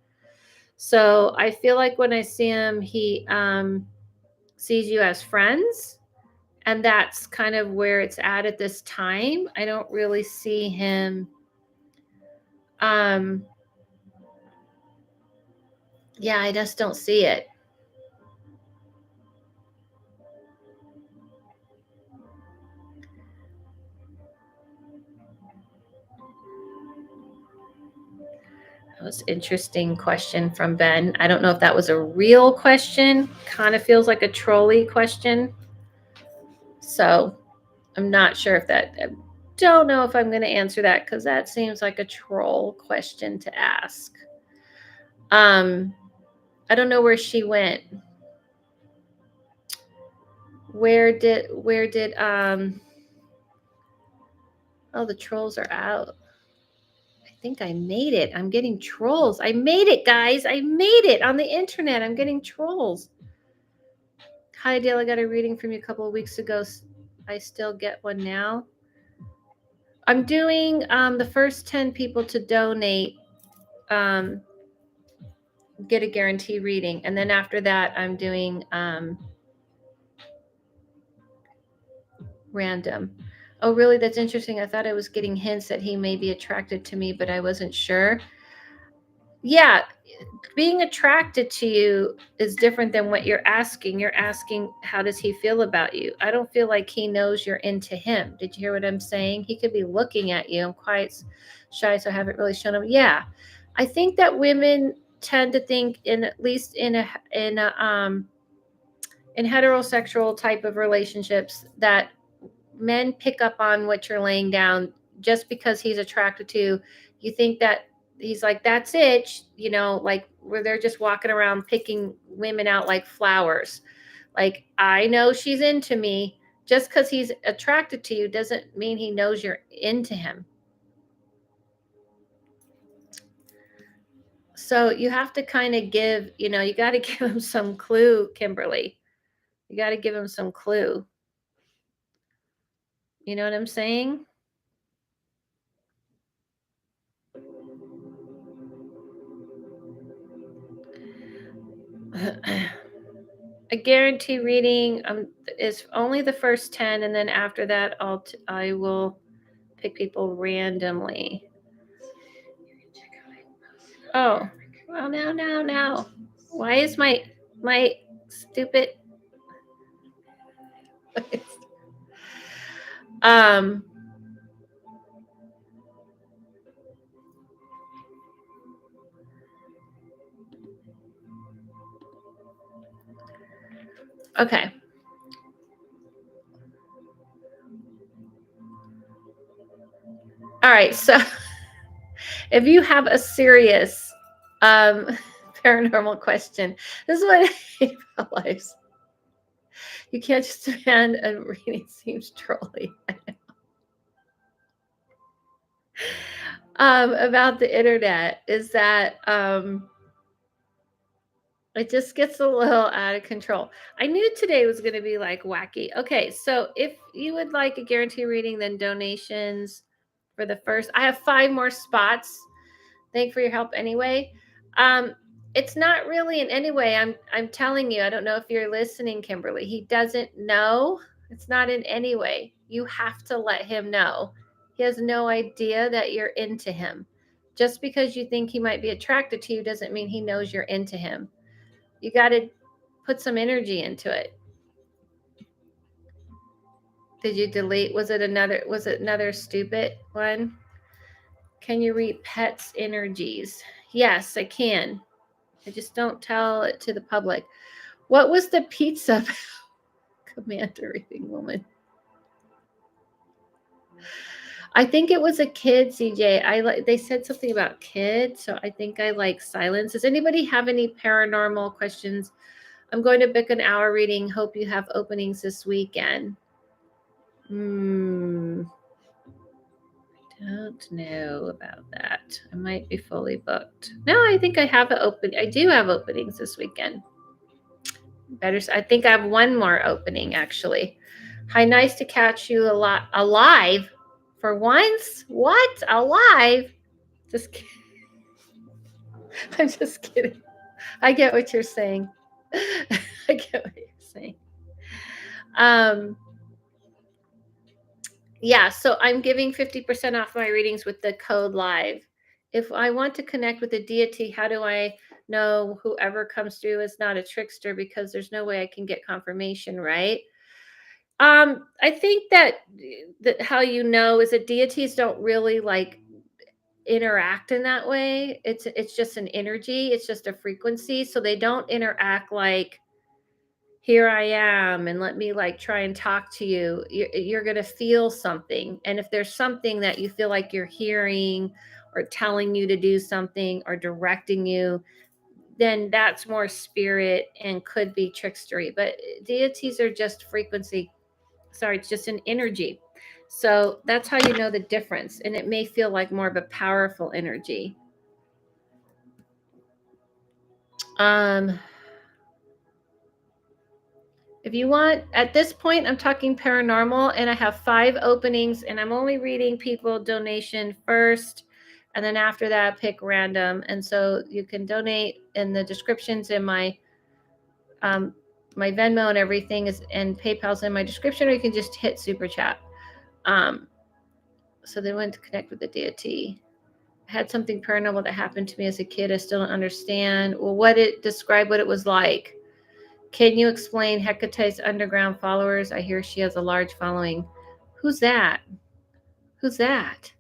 So I feel like when I see him, he sees you as friends. And that's kind of where it's at this time. I don't really see him. Um, yeah, I just don't see it. That was interesting question from Ben. I don't know if that was a real question. Kind of feels like a trolley question. So I'm not sure if that. don't know if I'm going to answer that because that seems like a troll question to ask. I don't know where she went. Where did oh, the trolls are out. I think I made it. I'm getting trolls. I made it, guys. I made it on the internet. I'm getting trolls. Hi, Dale. I got a reading from you a couple of weeks ago. I still get one now. I'm doing the first 10 people to donate get a guarantee reading. And then after that, I'm doing random. Oh, really? That's interesting. I thought I was getting hints that he may be attracted to me, but I wasn't sure. Yeah, being attracted to you is different than what you're asking. You're asking, how does he feel about you? I don't feel like he knows you're into him. Did you hear what I'm saying? He could be looking at you. I'm quite shy, so I haven't really shown him. Yeah, I think that women tend to think, in at least in heterosexual type of relationships, that men pick up on what you're laying down just because he's attracted to you. You think that he's like, that's it, like where they're just walking around picking women out like flowers. Like, I know she's into me. Just because he's attracted to you doesn't mean he knows you're into him. So you have to kind of give, you got to give him some clue, Kimberly. You got to give him some clue. You know what I'm saying? A guarantee reading is only the first 10, and then after that I will pick people randomly. Oh, well, now. Why is my stupid okay. All right, so if you have a serious paranormal question, this is what I hate about lives. You can't just demand a reading. Seems trolly. About the internet is that it just gets a little out of control. I knew today was going to be like wacky. Okay, so if you would like a guarantee reading, then donations for the first. I have 5 more spots. Thank you for your help anyway. It's not really in any way. I'm telling you. I don't know if you're listening, Kimberly. He doesn't know. It's not in any way. You have to let him know. He has no idea that you're into him. Just because you think he might be attracted to you doesn't mean he knows you're into him. You got to put some energy into it. Did you delete? Was it another stupid one? Can you read pets' energies? Yes, I can. I just don't tell it to the public. What was the pizza commander reading woman? I think it was a kid, CJ. They said something about kids, so I think I like silence. Does anybody have any paranormal questions? I'm going to book an hour reading. Hope you have openings this weekend. Don't know about that. I might be fully booked. No, I think I have I do have openings this weekend. I think I have one more opening actually. Hi, nice to catch you alive for once. What? Alive? Just kidding. I'm just kidding. I get what you're saying. I get what you're saying. Yeah, so I'm giving 50% off my readings with the code live. If I want to connect with a deity, how do I know whoever comes through is not a trickster? Because there's no way I can get confirmation, right? I think that how you know is that deities don't really like interact in that way. It's just an energy. It's just a frequency. So they don't interact like here I am, and let me like try and talk to you. You're going to feel something. And if there's something that you feel like you're hearing or telling you to do something or directing you, then that's more spirit and could be trickstery. But deities are just frequency. Sorry, it's just an energy. So that's how you know the difference. And it may feel like more of a powerful energy. Um, If you want, at this point, I'm talking paranormal, and I have 5 openings, and I'm only reading people donation first, and then after that, pick random. And so you can donate in the descriptions in um, my Venmo and everything is, and PayPal's in my description, or you can just hit super chat. So they went to connect with the deity. I had something paranormal that happened to me as a kid. I still don't understand. Well, describe what it was like. Can you explain Hecate's underground followers? I hear she has a large following. Who's that? Who's that?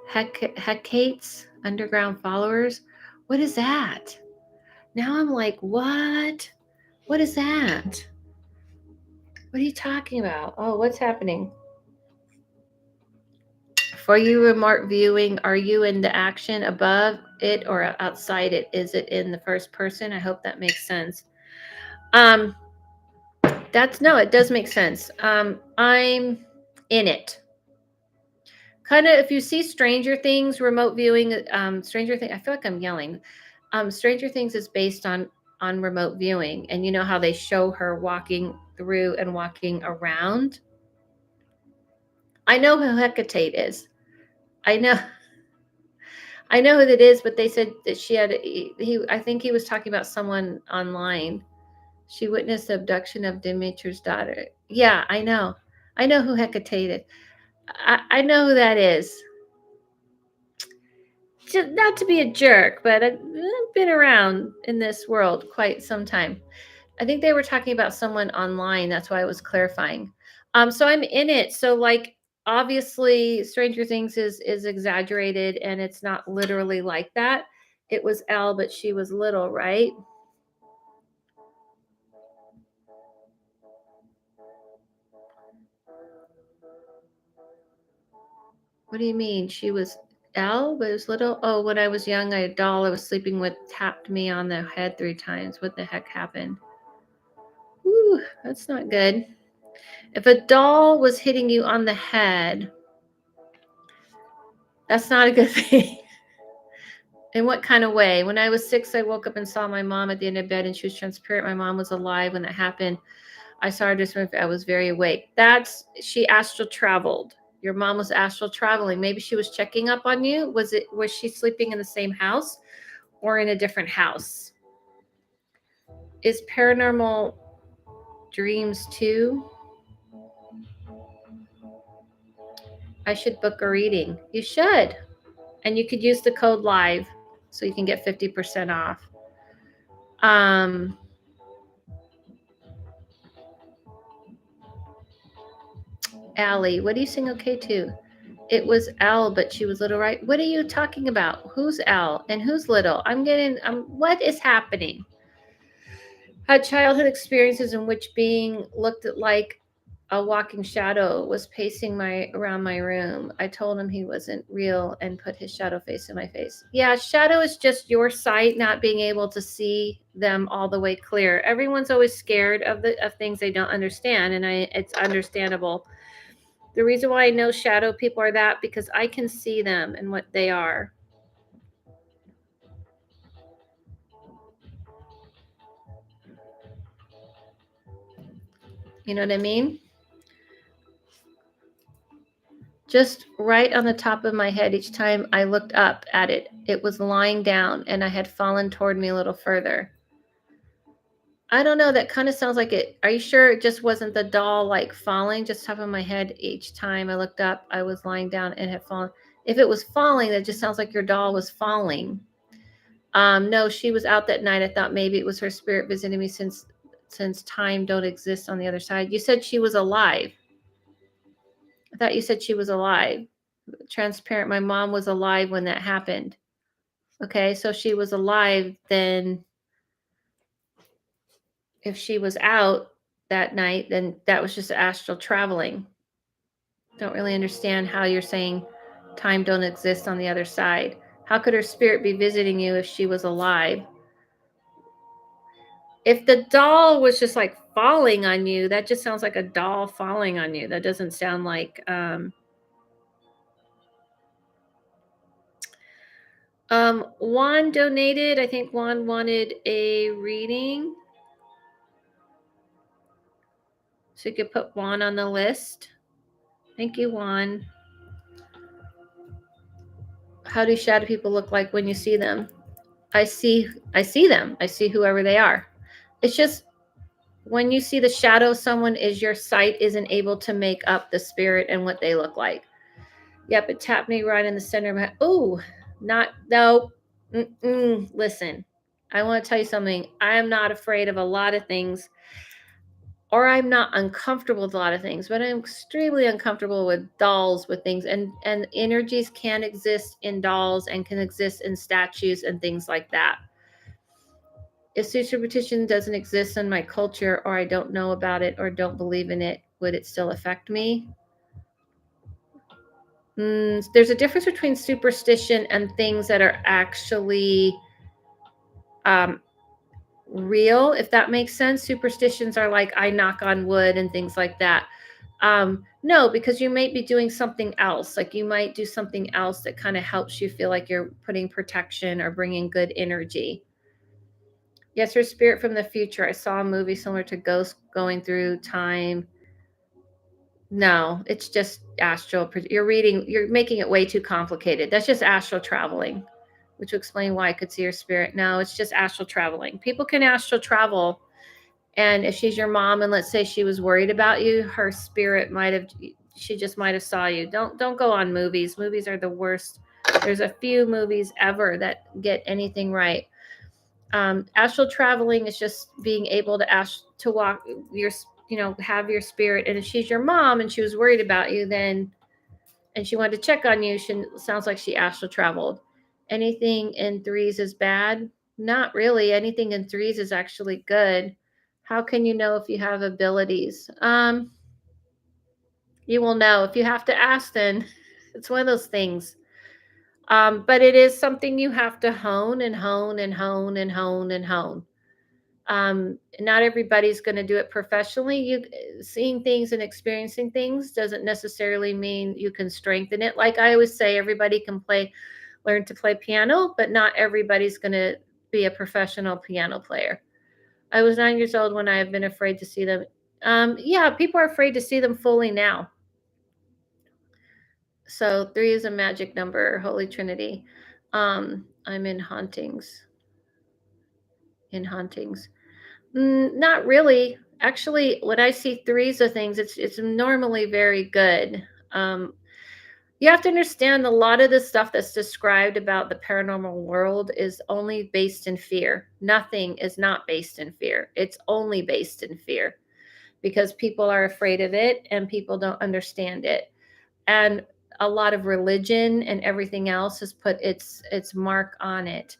Hecate's underground followers? What is that? Now I'm like, what? What is that? What are you talking about? Oh, what's happening? For you remote viewing, are you in the action above it or outside it? Is it in the first person? I hope that makes sense. Um, it does make sense. I'm in it. Kind of, if you see Stranger Things remote viewing, Stranger Things, I feel like I'm yelling. Stranger Things is based on remote viewing, and you know how they show her walking through and walking around. I know who Hecate is. I know, I know who that is, but they said that she had he. I think he was talking about someone online. She witnessed the abduction of Demeter's daughter. Yeah, I know. I know who Hecate is. I know who that is. Not to be a jerk, but I've been around in this world quite some time. I think they were talking about someone online. That's why I was clarifying. So I'm in it. So like obviously Stranger Things is exaggerated and it's not literally like that. It was Elle, but she was little, right? What do you mean? She was Elle, but it was little? Oh, when I was young, a doll I was sleeping with tapped me on the head 3 times. What the heck happened? Ooh, that's not good. If a doll was hitting you on the head, that's not a good thing. In what kind of way? When I was 6, I woke up and saw my mom at the end of bed and she was transparent. My mom was alive when that happened. I saw her just I was very awake. She astral traveled. Your mom was astral traveling. Maybe she was checking up on you. Was she sleeping in the same house or in a different house? Is paranormal dreams too? I should book a reading. You should. And you could use the code live so you can get 50% off. Um, Allie, what do you sing okay to? It was Al, but she was little, right? What are you talking about? Who's Al and who's little? What is happening? Had childhood experiences in which being looked at like a walking shadow was pacing around my room. I told him he wasn't real and put his shadow face in my face. Yeah, shadow is just your sight not being able to see them all the way clear. Everyone's always scared of things they don't understand, and it's understandable. The reason why I know shadow people are that because I can see them and what they are. You know what I mean? Just right on the top of my head each time I looked up at it. It was lying down and I had fallen toward me a little further. I don't know. That kind of sounds like it. Are you sure it just wasn't the doll like falling just top of my head each time I looked up? I was lying down and had fallen. If it was falling, that just sounds like your doll was falling. No, she was out that night. I thought maybe it was her spirit visiting me since time don't exist on the other side. You said she was alive. I thought you said she was alive. Transparent. My mom was alive when that happened. Okay, so she was alive then. If she was out that night, then that was just astral traveling. Don't really understand how you're saying time don't exist on the other side. How could her spirit be visiting you if she was alive? If the doll was just like falling on you, that just sounds like a doll falling on you. That doesn't sound like Juan donated. I think Juan wanted a reading. So you could put Juan on the list. Thank you, Juan. How do shadow people look like when you see them? I see them. I see whoever they are. It's just when you see the shadow of someone, is your sight isn't able to make up the spirit and what they look like. Yep, it tapped me right in the center of my head. Oh, not no. Listen, I want to tell you something. I am not afraid of a lot of things, or I'm not uncomfortable with a lot of things, but I'm extremely uncomfortable with dolls, with things, and energies can exist in dolls and can exist in statues and things like that. If superstition doesn't exist in my culture, or I don't know about it or don't believe in it, would it still affect me? There's a difference between superstition and things that are actually um, real, if that makes sense. Superstitions are like I knock on wood and things like that. No, because you might be doing something else. Like you might do something else that kind of helps you feel like you're putting protection or bringing good energy. Yes, her spirit from the future. I saw a movie similar to Ghost going through time. No, it's just astral. You're making it way too complicated. That's just astral traveling, which will explain why I could see her spirit. No, it's just astral traveling. People can astral travel. And if she's your mom and let's say she was worried about you, her spirit she just might have saw you. Don't go on movies. Movies are the worst. There's a few movies ever that get anything right. Astral traveling is just being able to walk have your spirit. And if she's your mom and she was worried about you, then and she wanted to check on you, sounds like she astral traveled. Anything in threes is bad? Not really. Anything in threes is actually good. How can you know if you have abilities? You will know if you have to ask. Then it's one of those things. But it is something you have to hone and hone and hone and hone and hone. Not everybody's going to do it professionally. You seeing things and experiencing things doesn't necessarily mean you can strengthen it. Like I always say, everybody can learn to play piano, but not everybody's going to be a professional piano player. I was 9 years old when I have been afraid to see them. Yeah, people are afraid to see them fully now. So 3 is a magic number, Holy Trinity. I'm in hauntings. In hauntings. Not really. Actually, when I see threes of things, it's normally very good. Um, you have to understand a lot of the stuff that's described about the paranormal world is only based in fear. Nothing is not based in fear. It's only based in fear because people are afraid of it and people don't understand it. And a lot of religion and everything else has put its mark on it.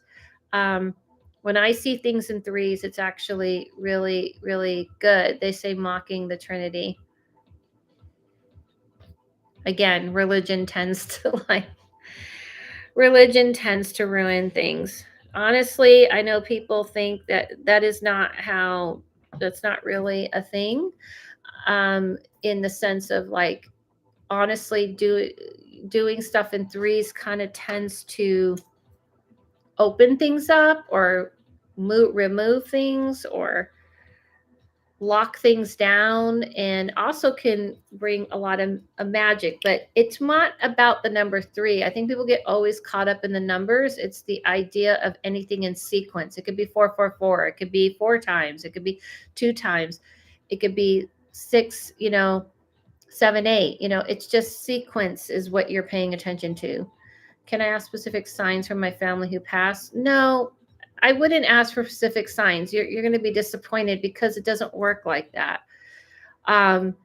Um, when I see things in threes, it's actually really, really good. They say mocking the Trinity. Again, religion tends to ruin things. Honestly, I know people think that's not really a thing. In the sense of like, honestly, doing stuff in threes kind of tends to open things up or remove things or lock things down, and also can bring a lot of magic. But it's not about the number 3. I think people get always caught up in the numbers. It's the idea of anything in sequence. It could be 444, it could be 4 times, it could be 2 times, it could be 6, 7, 8. It's just sequence is what you're paying attention to. Can I ask specific signs from my family who passed? No, I wouldn't ask for specific signs. You're going to be disappointed because it doesn't work like that. Um,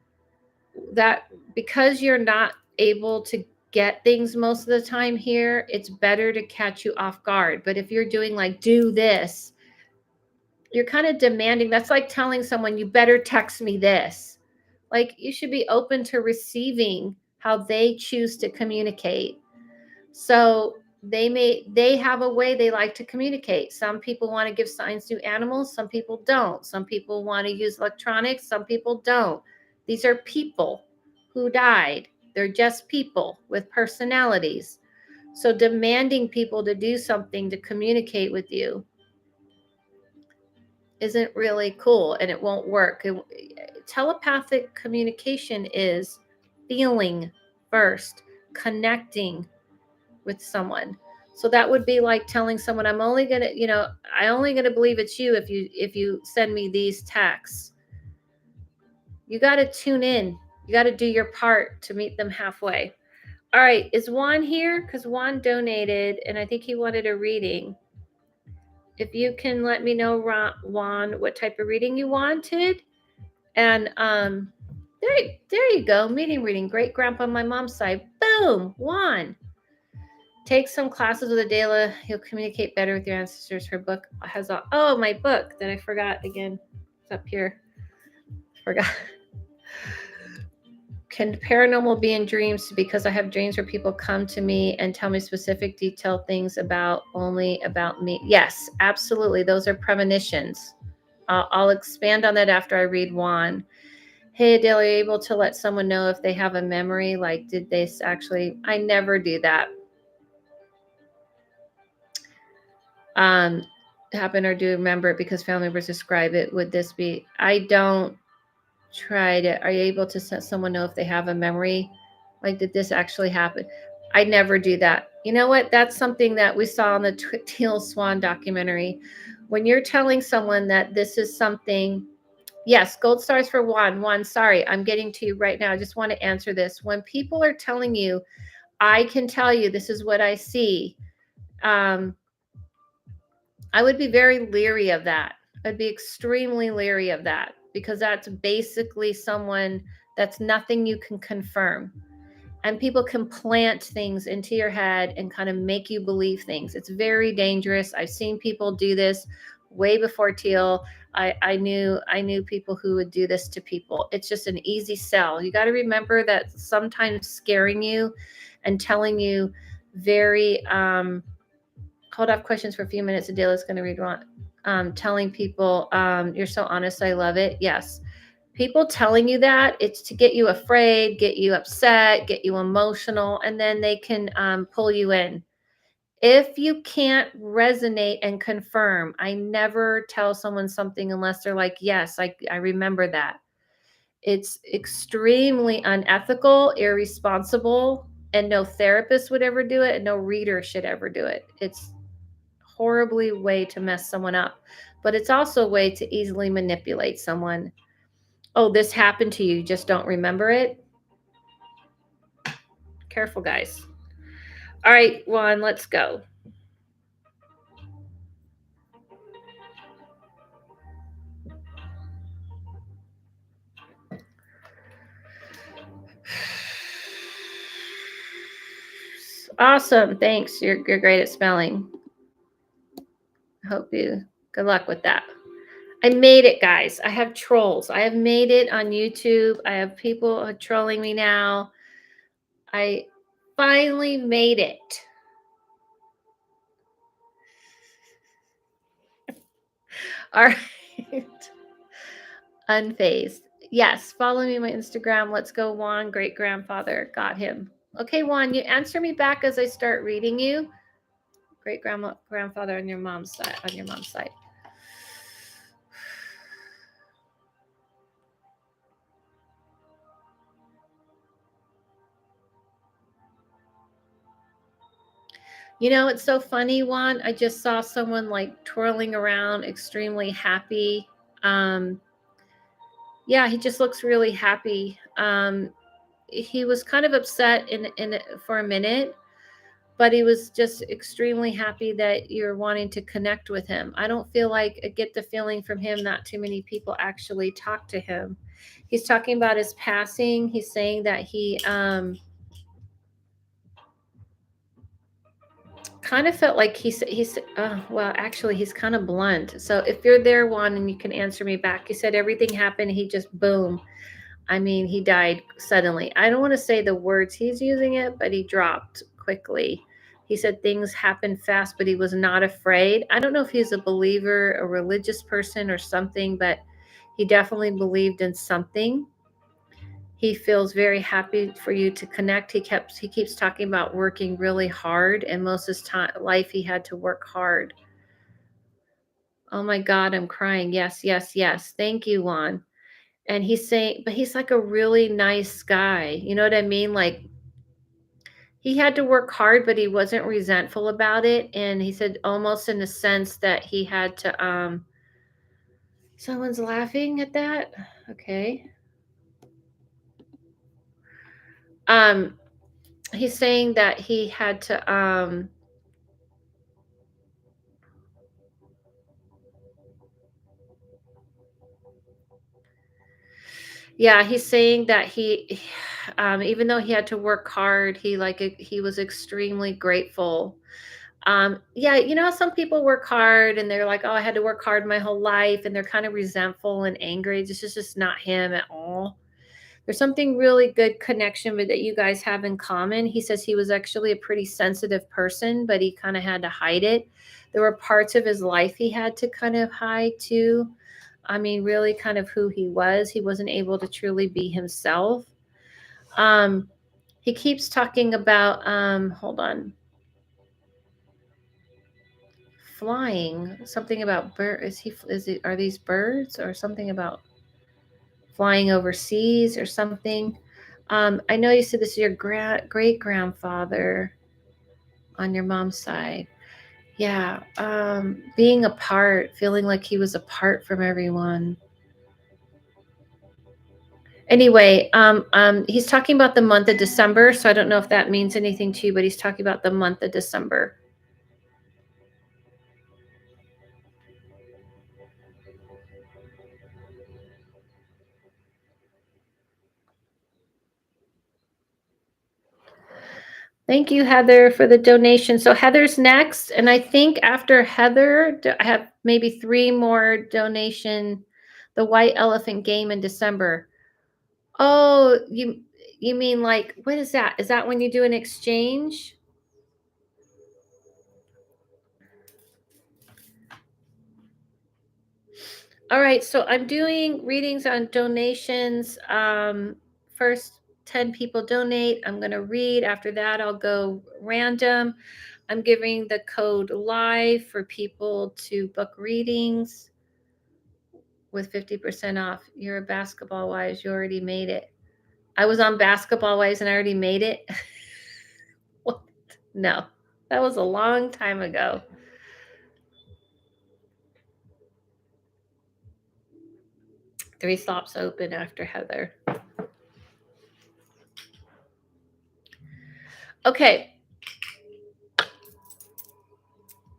that because you're not able to get things most of the time here, it's better to catch you off guard. But if you're doing like do this, you're kind of demanding. That's like telling someone, you better text me this. Like, you should be open to receiving how they choose to communicate. So they have a way they like to communicate. Some people want to give signs to animals, some people don't. Some people want to use electronics, some people don't. These are people who died. They're just people with personalities. So demanding people to do something to communicate with you isn't really cool, and it won't work. Telepathic communication is feeling first, connecting with someone. So that would be like telling someone, I'm only going to, I only going to believe it's you if you send me these texts. You got to tune in. You got to do your part to meet them halfway. All right, is Juan here? Because Juan donated, and I think he wanted a reading. If you can let me know, Juan, what type of reading you wanted. And there you go. Meeting reading. Great grandpa on my mom's side. Boom, Juan. Take some classes with Adela. You'll communicate better with your ancestors. Her book has all. Oh, my book that I forgot again. It's up here. Forgot. Can paranormal be in dreams? Because I have dreams where people come to me and tell me specific detailed things only about me. Yes, absolutely. Those are premonitions. I'll expand on that after I read Juan. Hey, Adele, are you able to let someone know if they have a memory? Like, did they actually? I never do that. Happen or do remember it because family members describe it. Would this be? I don't try to. Are you able to let someone know if they have a memory? Like, did this actually happen? I never do that. You know what? That's something that we saw in the Teal Swan documentary. When you're telling someone that this is something, yes, gold stars for Juan. Sorry, I'm getting to you right now. I just want to answer this. When people are telling you, I can tell you this is what I see, I would be very leery of that. I'd be extremely leery of that because that's basically someone that's nothing you can confirm. And people can plant things into your head and kind of make you believe things. It's very dangerous. I've seen people do this way before Teal. I knew people who would do this to people. It's just an easy sell. You got to remember that sometimes scaring you and telling you very hold off questions for a few minutes. Adela's going to read one. Telling people, you're so honest, I love it. Yes. People telling you that, it's to get you afraid, get you upset, get you emotional, and then they can pull you in. If you can't resonate and confirm, I never tell someone something unless they're like, yes, I remember that. It's extremely unethical, irresponsible, and no therapist would ever do it, and no reader should ever do it. It's horribly way to mess someone up, but it's also a way to easily manipulate someone. Oh, this happened to you, just don't remember it. Careful, guys. All right, Juan, let's go. Awesome, thanks. You're great at spelling. Hope you good luck with that. I made it, guys. I have trolls. I have made it on YouTube. I have people trolling me now. I finally made it. All right. Unfazed. Yes, follow me on my Instagram. Let's go, Juan. Great grandfather. Got him. Okay, Juan, you answer me back as I start reading you. Great grandfather on your mom's side. On your mom's side. You know, it's so funny, Juan. I just saw someone like twirling around, extremely happy. Yeah, he just looks really happy. He was kind of upset for a minute, but he was just extremely happy that you're wanting to connect with him. I don't feel like I get the feeling from him not too many people actually talk to him. He's talking about his passing. He's saying that he kind of felt like he's well, actually he's kind of blunt. So if you're there, Juan, and you can answer me back, he said everything happened, he just boom. I mean, he died suddenly. I don't want to say the words he's using it, but he dropped quickly. He said things happened fast, but he was not afraid. I don't know if he's a believer, a religious person, or something, but he definitely believed in something. He feels very happy for you to connect. He keeps talking about working really hard, and most of his time life he had to work hard. Oh my God, I'm crying. Yes, yes, yes. Thank you, Juan. And he's saying, but he's like a really nice guy. You know what I mean? Like he had to work hard, but he wasn't resentful about it. And he said almost in the sense that he had to someone's laughing at that. Okay. Um he's saying that he had to yeah, he's saying that he even though he had to work hard, he was extremely grateful. Yeah, you know, some people work hard and they're like, "Oh, I had to work hard my whole life," and they're kind of resentful and angry. This is just not him at all. There's something really good connection with that you guys have in common. He says he was actually a pretty sensitive person, but he kind of had to hide it. There were parts of his life he had to kind of hide too. I mean, really kind of who he was. He wasn't able to truly be himself. Um, he keeps talking about hold on, flying. Something about bird. Is it are these birds or something about flying overseas or something? I know you said this is your great grandfather on your mom's side. Yeah, being apart, feeling like he was apart from everyone. Anyway, he's talking about the month of December, so I don't know if that means anything to you, but he's talking about the month of December. Thank you, Heather, for the donation. So Heather's next, and I think after Heather, I have maybe three more donation. The White Elephant game in December. Oh, you mean like what is that? Is that when you do an exchange? All right, so I'm doing readings on donations. First 10 people donate. I'm going to read. After that, I'll go random. I'm giving the code live for people to book readings with 50% off. You're a basketball wise. You already made it. I was on basketball wise and I already made it. What? No, that was a long time ago. Three stops open after Heather. Okay.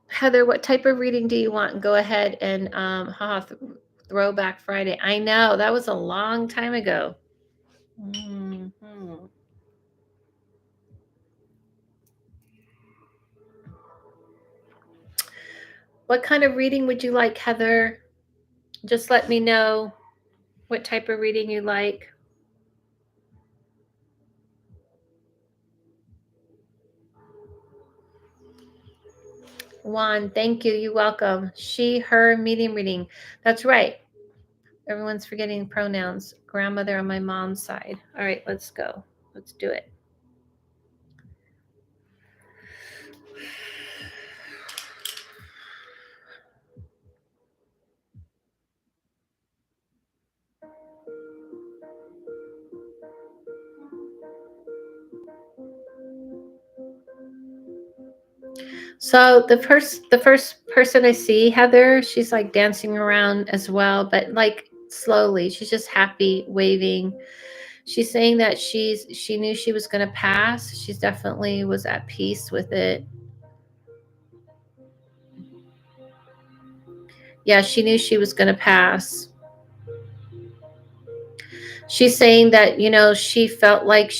Heather, what type of reading do you want? Go ahead and Throwback Friday. I know that was a long time ago. Mhm. What kind of reading would you like, Heather? Just let me know what type of reading you like. Juan, thank you. You're welcome. She, her, medium reading. That's right. Everyone's forgetting pronouns. Grandmother on my mom's side. All right, let's go. Let's do it. So the first person I see, Heather, she's like dancing around as well, but like slowly. She's just happy, waving. She's saying that she knew she was going to pass. She's definitely was at peace with it. Yeah, she knew she was going to pass. She's saying that, you know, she felt like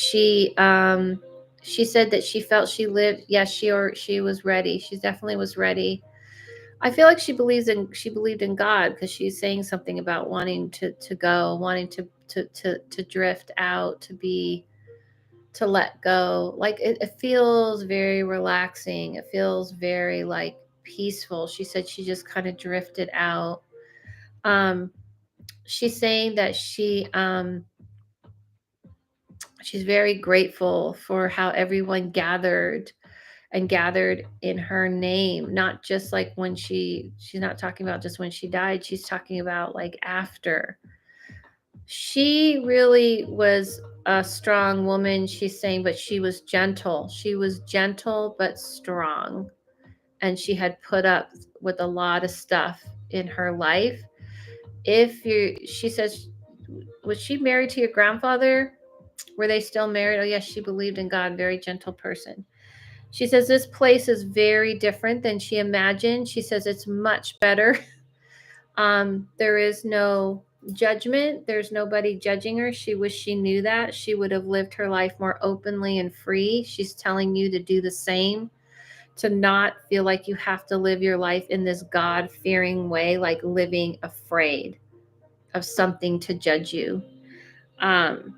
She said that she felt she lived. Yes, she was ready. She definitely was ready. I feel like she believed in God, because she's saying something about wanting to go, wanting to drift out, to let go. Like it feels very relaxing. It feels very like peaceful. She said she just kind of drifted out. Um, she's saying that she's very grateful for how everyone gathered in her name, not just like when she's not talking about just when she died, she's talking about like after. She really was a strong woman, she's saying, but she was gentle. She was gentle but strong, and she had put up with a lot of stuff in her life. If you She says, was she married to your grandfather? Were they still married? Oh yes, she believed in God. Very gentle person. She says this place is very different than she imagined. She says it's much better. There is no judgment. There's nobody judging her. She wished she knew that. She would have lived her life more openly and free. She's telling you to do the same, to not feel like you have to live your life in this God-fearing way, like living afraid of something to judge you. Um,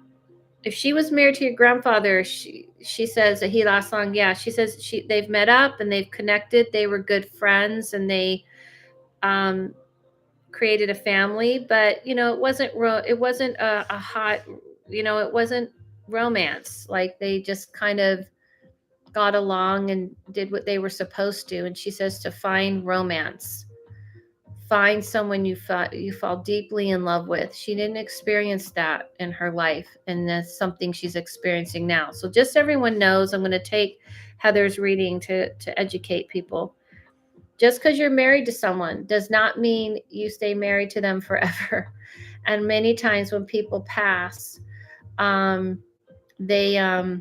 if she was married to your grandfather, she says that he last long. Yeah, she says they've met up and they've connected. They were good friends, and they um, created a family. But it wasn't a hot, it wasn't romance. Like they just kind of got along and did what they were supposed to. And she says to find romance, find someone you fall deeply in love with. She didn't experience that in her life, and that's something she's experiencing now. So just so everyone knows, I'm going to take Heather's reading to educate people. Just because you're married to someone does not mean you stay married to them forever. And many times when people pass, they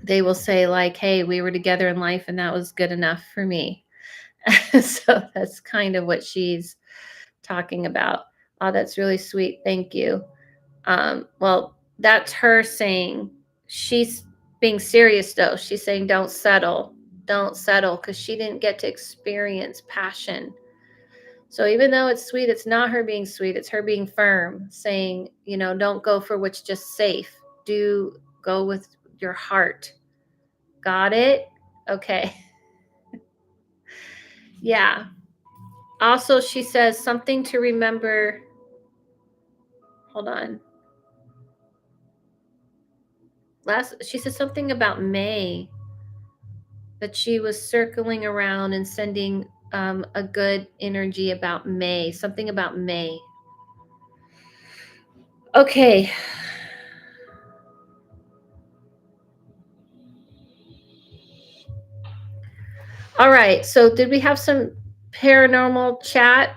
they will say like, hey, we were together in life and that was good enough for me. So that's kind of what she's talking about. Oh, that's really sweet. Thank you. Well, that's her saying. She's being serious though. She's saying don't settle. Don't settle, because she didn't get to experience passion. So even though it's sweet, it's not her being sweet. It's her being firm, saying, don't go for what's just safe. Do go with your heart. Got it? Okay. Yeah. Also, she says something to remember. Hold on. She said something about May, that she was circling around and sending a good energy about May. Something about May. Okay. All right. So did we have some paranormal chat?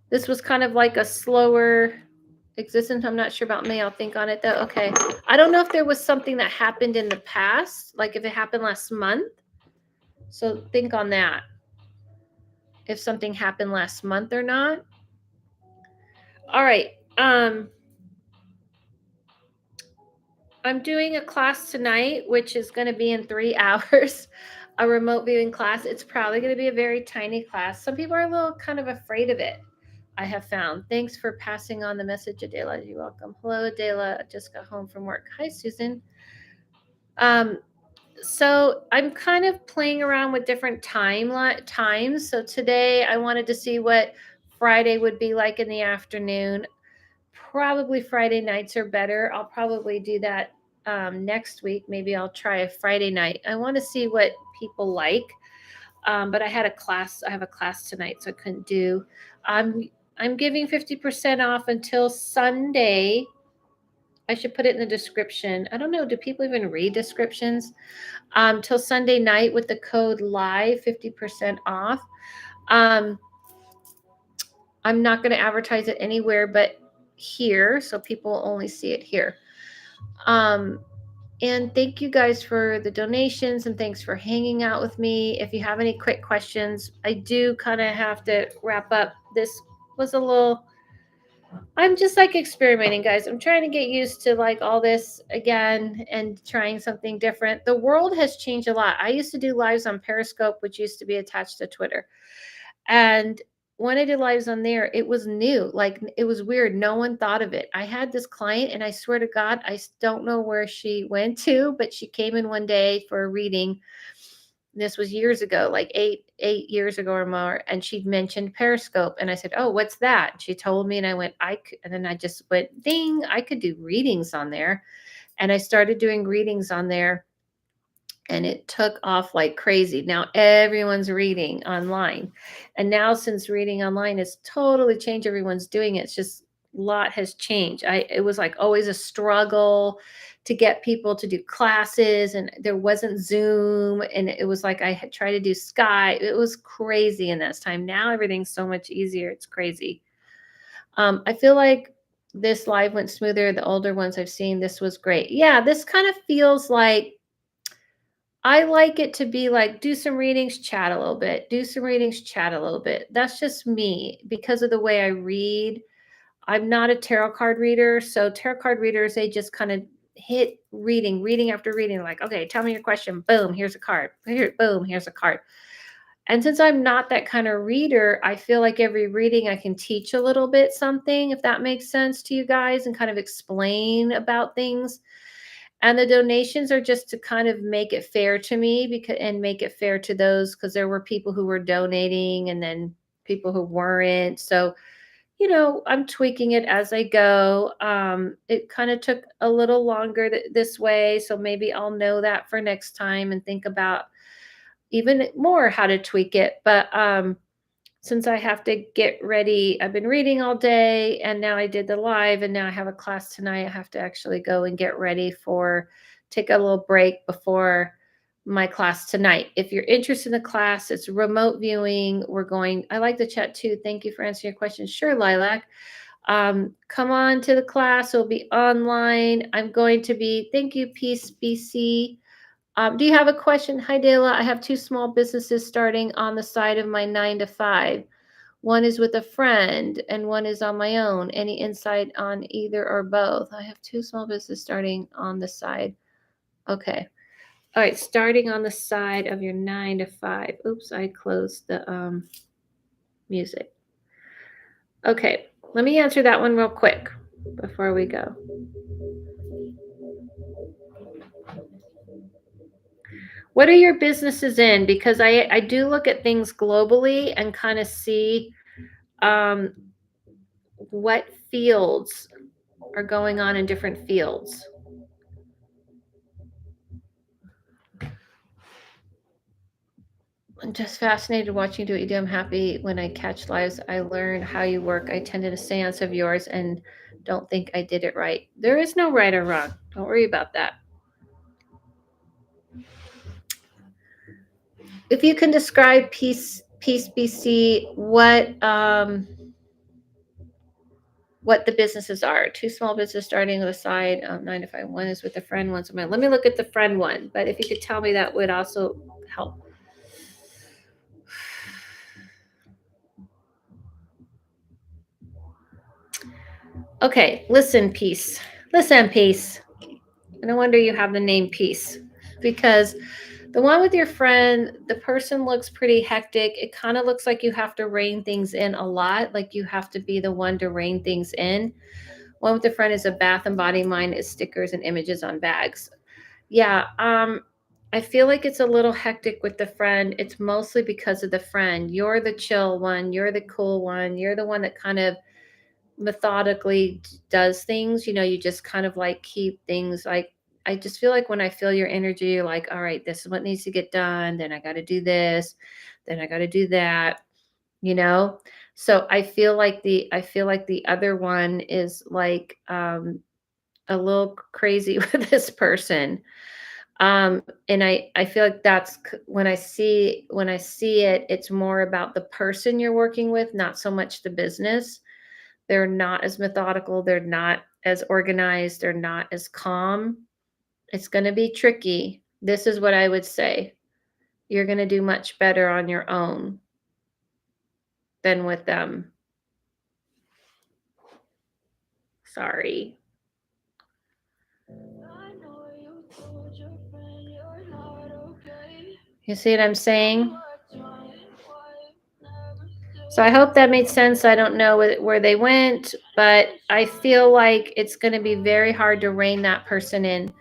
This was kind of like a slower existence. I'm not sure about May. I'll think on it though. Okay. I don't know if there was something that happened in the past, like if it happened last month. So think on that. If something happened last month or not. All right. I'm doing a class tonight, which is going to be in 3 hours, a remote viewing class. It's probably going to be a very tiny class. Some people are a little kind of afraid of it, I have found. Thanks for passing on the message, Adela. You're welcome. Hello, Adela. Just got home from work. Hi, Susan. So I'm kind of playing around with different times. So today I wanted to see what Friday would be like in the afternoon. Probably Friday nights are better. I'll probably do that next week. Maybe I'll try a Friday night. I want to see what people like. But I have a class tonight, so I couldn't do. I'm giving 50% off until Sunday. I should put it in the description. I don't know. Do people even read descriptions? Till Sunday night with the code LIVE, 50% off. I'm not going to advertise it anywhere but here, so people only see it here. And thank you guys for the donations, and thanks for hanging out with me. If you have any quick questions, I do kind of have to wrap up. This was a little I'm just like experimenting, guys. I'm trying to get used to like all this again and trying something different. The world has changed a lot. I used to do lives on Periscope, which used to be attached to Twitter. And when I did lives on there, it was new. Like it was weird. No one thought of it. I had this client, and I swear to God, don't know where she went to, but she came in one day for a reading. This was years ago, like eight years ago or more. And she mentioned Periscope, and I said, "Oh, what's that?" She told me, and I went, "I." And then I just went, "Ding! I could do readings on there." And I started doing readings on there, and it took off like crazy. Now everyone's reading online. And now since reading online has totally changed, everyone's doing it. It's just a lot has changed. It was like always a struggle to get people to do classes, and there wasn't Zoom, and it was like I had tried to do Skype. It was crazy in this time. Now everything's so much easier. It's crazy. I feel like this live went smoother. The older ones I've seen, this was great. Yeah, this kind of feels like I like it to be like, do some readings, chat a little bit, do some readings, chat a little bit. That's just me because of the way I read. I'm not a tarot card reader. So, tarot card readers, they just kind of hit reading after reading, like, okay, tell me your question. Boom, here's a card. Here, boom, here's a card. And since I'm not that kind of reader, I feel like every reading I can teach a little bit something, if that makes sense to you guys, and kind of explain about things. And the donations are just to kind of make it fair to me, because and make it fair to those, because there were people who were donating and then people who weren't. So, I'm tweaking it as I go. It kind of took a little longer this way, so maybe I'll know that for next time and think about even more how to tweak it. But since I have to get ready, I've been reading all day, and now I did the live, and now I have a class tonight. I have to actually go and get ready for take a little break before my class tonight. If you're interested in the class, it's remote viewing. I like the chat too. Thank you for answering your question. Sure, Lilac. Come on to the class. It'll be online. I'm going to be, thank you, Peace BC. Do you have a question? Hi, Dela. I have two small businesses starting on the side of my 9 to 5. One is with a friend and one is on my own. Any insight on either or both? I have two small businesses starting on the side. Okay. All right. Starting on the side of your 9 to 5. Oops, I closed the music. Okay. Let me answer that one real quick before we go. What are your businesses in? Because I do look at things globally and kind of see um, what fields are going on in different fields. I'm just fascinated watching you do what you do. I'm happy when I catch lives. I learn how you work. I attended a seance of yours and don't think I did it right. There is no right or wrong. Don't worry about that. If you can describe Peace BC, what the businesses are. Two small business starting on the side, 9 to 5. One is with a friend, one's with my. Let me look at the friend one. But if you could tell me, that would also help. Okay, listen, Peace. Listen, Peace. No wonder you have the name Peace, because the one with your friend, the person looks pretty hectic. It kind of looks like you have to rein things in a lot, like you have to be the one to rein things in. One with the friend is a bath and body. Mine is stickers and images on bags. Yeah, I feel like it's a little hectic with the friend. It's mostly because of the friend. You're the chill one. You're the cool one. You're the one that kind of methodically does things. You just kind of like keep things like, I just feel like when I feel your energy, you're like, all right, this is what needs to get done. Then I got to do this. Then I got to do that, you know? So I feel like the other one is like a little crazy with this person. And I feel like when I see it, it's more about the person you're working with, not so much the business. They're not as methodical, they're not as organized, they're not as calm. It's going to be tricky. This is what I would say. You're going to do much better on your own than with them. Sorry. You see what I'm saying? So I hope that made sense. I don't know where they went, but I feel like it's going to be very hard to rein that person in.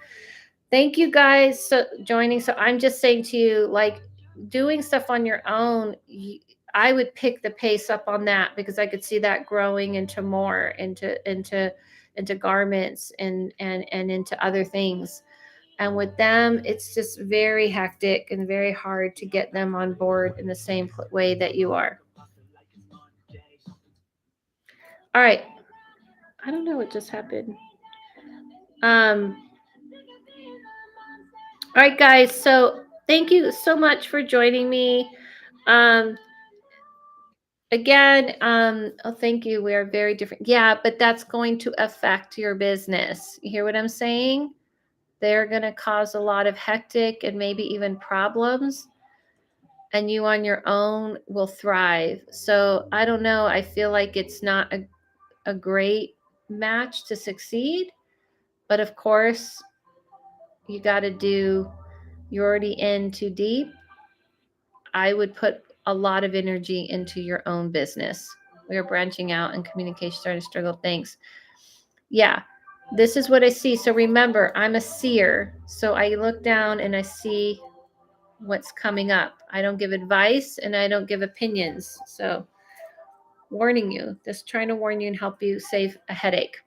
Thank you guys for joining. So I'm just saying to you, like, doing stuff on your own, I would pick the pace up on that, because I could see that growing into more, into garments and into other things. And with them, it's just very hectic and very hard to get them on board in the same way that you are. All right. I don't know what just happened. All right, guys. So thank you so much for joining me. Again, oh, thank you. We are very different. Yeah, but that's going to affect your business. You hear what I'm saying? They're going to cause a lot of hectic and maybe even problems. And you on your own will thrive. So I don't know. I feel like it's not a great match to succeed. But of course, you got to do, you're already in too deep. I would put a lot of energy into your own business. We are branching out and communication starting to struggle. Thanks. Yeah, this is what I see. So remember, I'm a seer. So I look down and I see what's coming up. I don't give advice and I don't give opinions. So warning you, just trying to warn you and help you save a headache.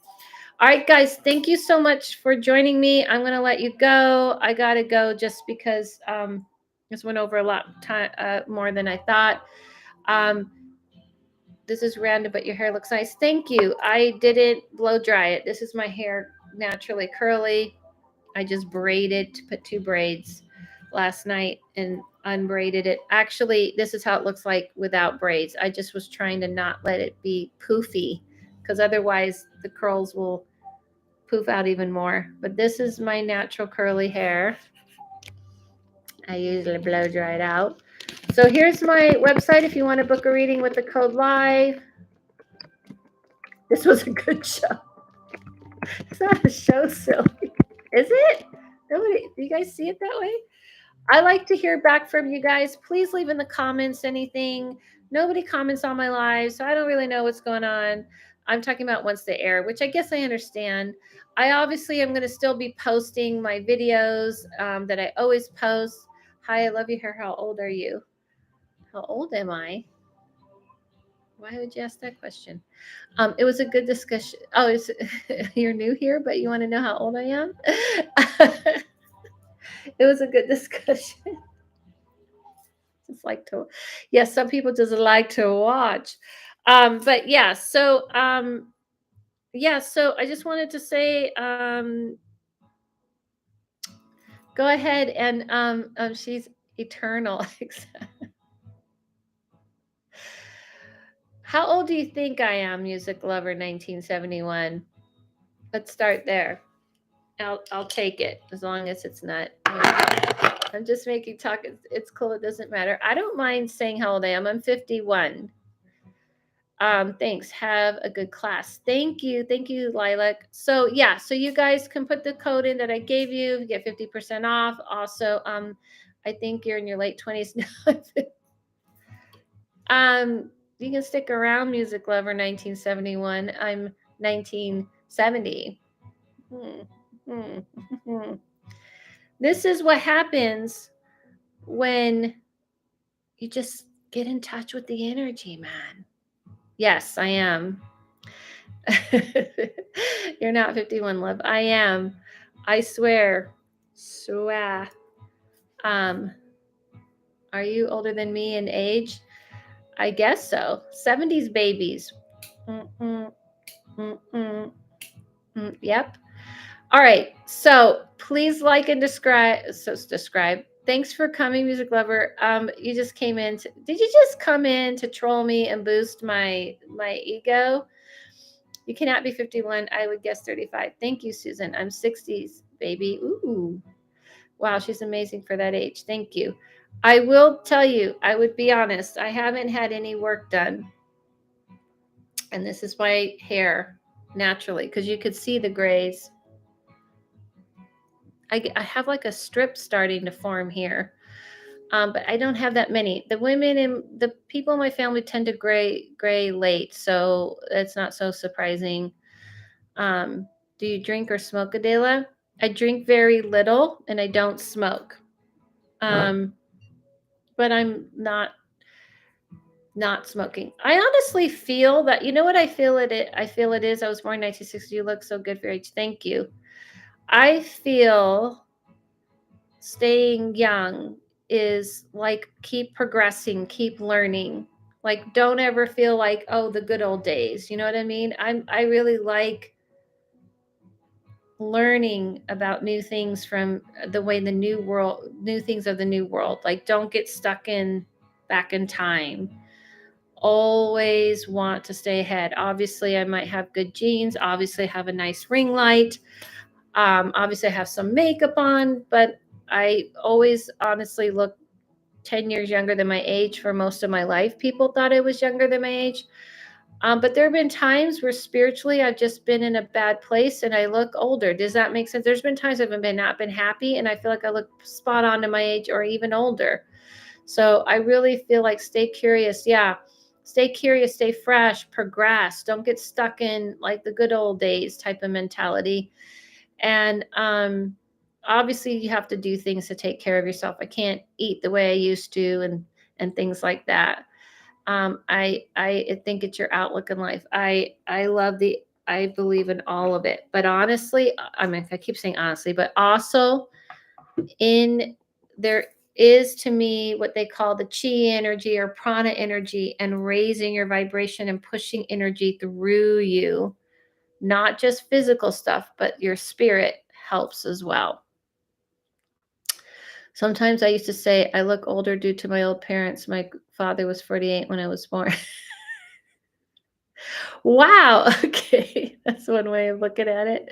All right, guys, thank you so much for joining me. I'm going to let you go. I got to go just because this went over a lot time, more than I thought. This is random, but your hair looks nice. Thank you. I didn't blow dry it. This is my hair naturally curly. I just braided to put 2 braids last night and unbraided it. Actually, this is how it looks like without braids. I just was trying to not let it be poofy, because otherwise the curls will poof out even more. But this is my natural curly hair. I usually blow dry it out. So here's my website if you want to book a reading with the code LIVE. This was a good show. It's not a show, silly. Is it? Nobody, do you guys see it that way? I like to hear back from you guys. Please leave in the comments anything. Nobody comments on my live, so I don't really know what's going on. I'm talking about once they air, which I guess I understand. I obviously am going to still be posting my videos that I always post. Hi, I love your hair. How old are you? How old am I? Why would you ask that question? It was a good discussion. Oh, you're new here, but you want to know how old I am? It was a good discussion. Just like to, yes, some people just like to watch. But yeah, so so I just wanted to say, go ahead and she's eternal. How old do you think I am, Music Lover 1971? Let's start there. I'll take it as long as it's not. I'm just making talk. It's cool. It doesn't matter. I don't mind saying how old I am. I'm 51. Thanks. Have a good class. Thank you, Lilac. So yeah, so you guys can put the code in that I gave you, get 50% off. Also, I think you're in your late 20s now. You can stick around, Music Lover 1971. I'm 1970. This is what happens when you just get in touch with the energy, man. Yes, I am. You're not 51, love. I am. I swear. Swear. Are you older than me in age? I guess so. 70s babies. Mm-mm, mm-mm, yep. All right. So please like and describe. Thanks for coming, Music Lover. You just came in. Did you just come in to troll me and boost my ego? You cannot be 51. I would guess 35. Thank you, Susan. I'm 60s, baby. Ooh. Wow, she's amazing for that age. Thank you. I will tell you, I would be honest, I haven't had any work done. And this is my hair. naturally because you could see the grays. I have like a strip starting to form here. But I don't have that many. The women and the people in my family tend to gray late, so it's not so surprising. Um, do you drink or smoke, Adela? I drink very little, and I don't smoke. Um, but I'm not smoking. I honestly feel that you know what I feel I feel it is. I was born in 1960. You look so good for your age. Thank you. I feel staying young is like keep progressing, keep learning. Like don't ever feel like, oh, the good old days. You know what I mean? I really like learning about new things from the way the new things of the new world. Like don't get stuck in back in time. Always want to stay ahead. Obviously, I might have good genes. Obviously, I have a nice ring light. Obviously, I have some makeup on, but I always honestly look 10 years younger than my age for most of my life. People thought I was younger than my age. But there have been times where spiritually I've just been in a bad place and I look older. Does that make sense? There's been times I've been not been happy and I feel like I look spot on to my age or even older. So I really feel like stay curious. Yeah. Stay curious, stay fresh, progress. Don't get stuck in like the good old days type of mentality. And obviously you have to do things to take care of yourself. I can't eat the way I used to and things like that. I think it's your outlook in life. I love the I believe in all of it. But honestly, I mean I keep saying honestly, but also in there is to me what they call the chi energy or prana energy and raising your vibration and pushing energy through you, not just physical stuff, but your spirit helps as well. Sometimes I used to say I look older due to my old parents. My father was 48 when I was born. Wow. Okay. That's one way of looking at it.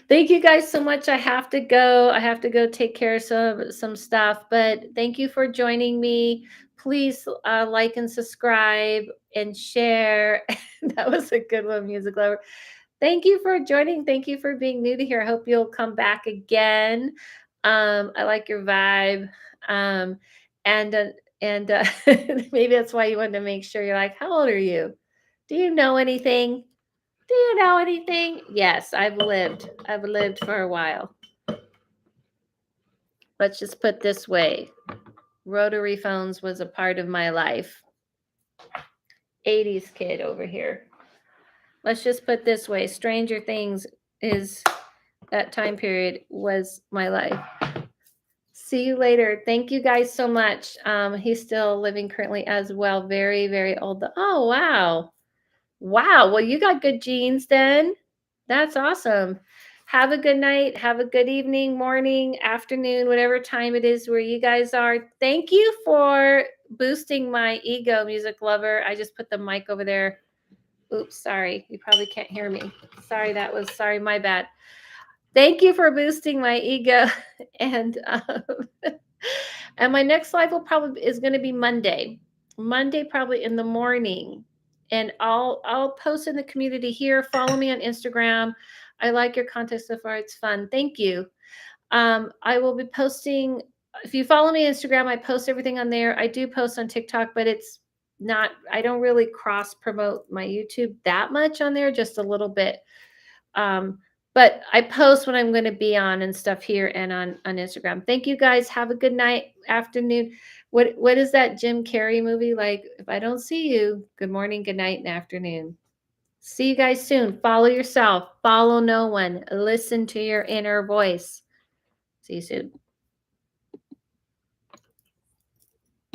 Thank you guys so much. I have to go. I have to go take care of some stuff, but thank you for joining me. Please like and subscribe and share. That was a good one, Music Lover. Thank you for joining. Thank you for being new to here. I hope you'll come back again. I like your vibe. Um, and uh, and maybe that's why you wanted to make sure you're like, how old are you? Do you know anything? Do you know anything? Yes, I've lived. I've lived for a while. Let's just put this way. Rotary phones was a part of my life. 80s kid over here. Let's just put this way. Stranger Things is that time period was my life. See you later. Thank you guys so much. He's still living currently as well. Very, very old. Oh, wow. Wow. Well, you got good genes then. That's awesome. Have a good night. Have a good evening, morning, afternoon, whatever time it is where you guys are. Thank you for boosting my ego, Music Lover. I just put the mic over there. Oops, sorry. You probably can't hear me. Sorry, my bad. Thank you for boosting my ego. And and my next live will probably is going to be Monday. Monday probably in the morning. And I'll post in the community here. Follow me on Instagram. I like your content so far. It's fun. Thank you. I will be posting if you follow me on Instagram, I post everything on there. I do post on TikTok, but it's not I don't really cross promote my YouTube that much on there, just a little bit. Um, but I post when I'm going to be on and stuff here and on Instagram. Thank you guys. Have a good night, afternoon. What is that Jim Carrey movie like? If I don't see you, good morning, good night, and afternoon. See you guys soon. Follow yourself. Follow no one. Listen to your inner voice. See you soon.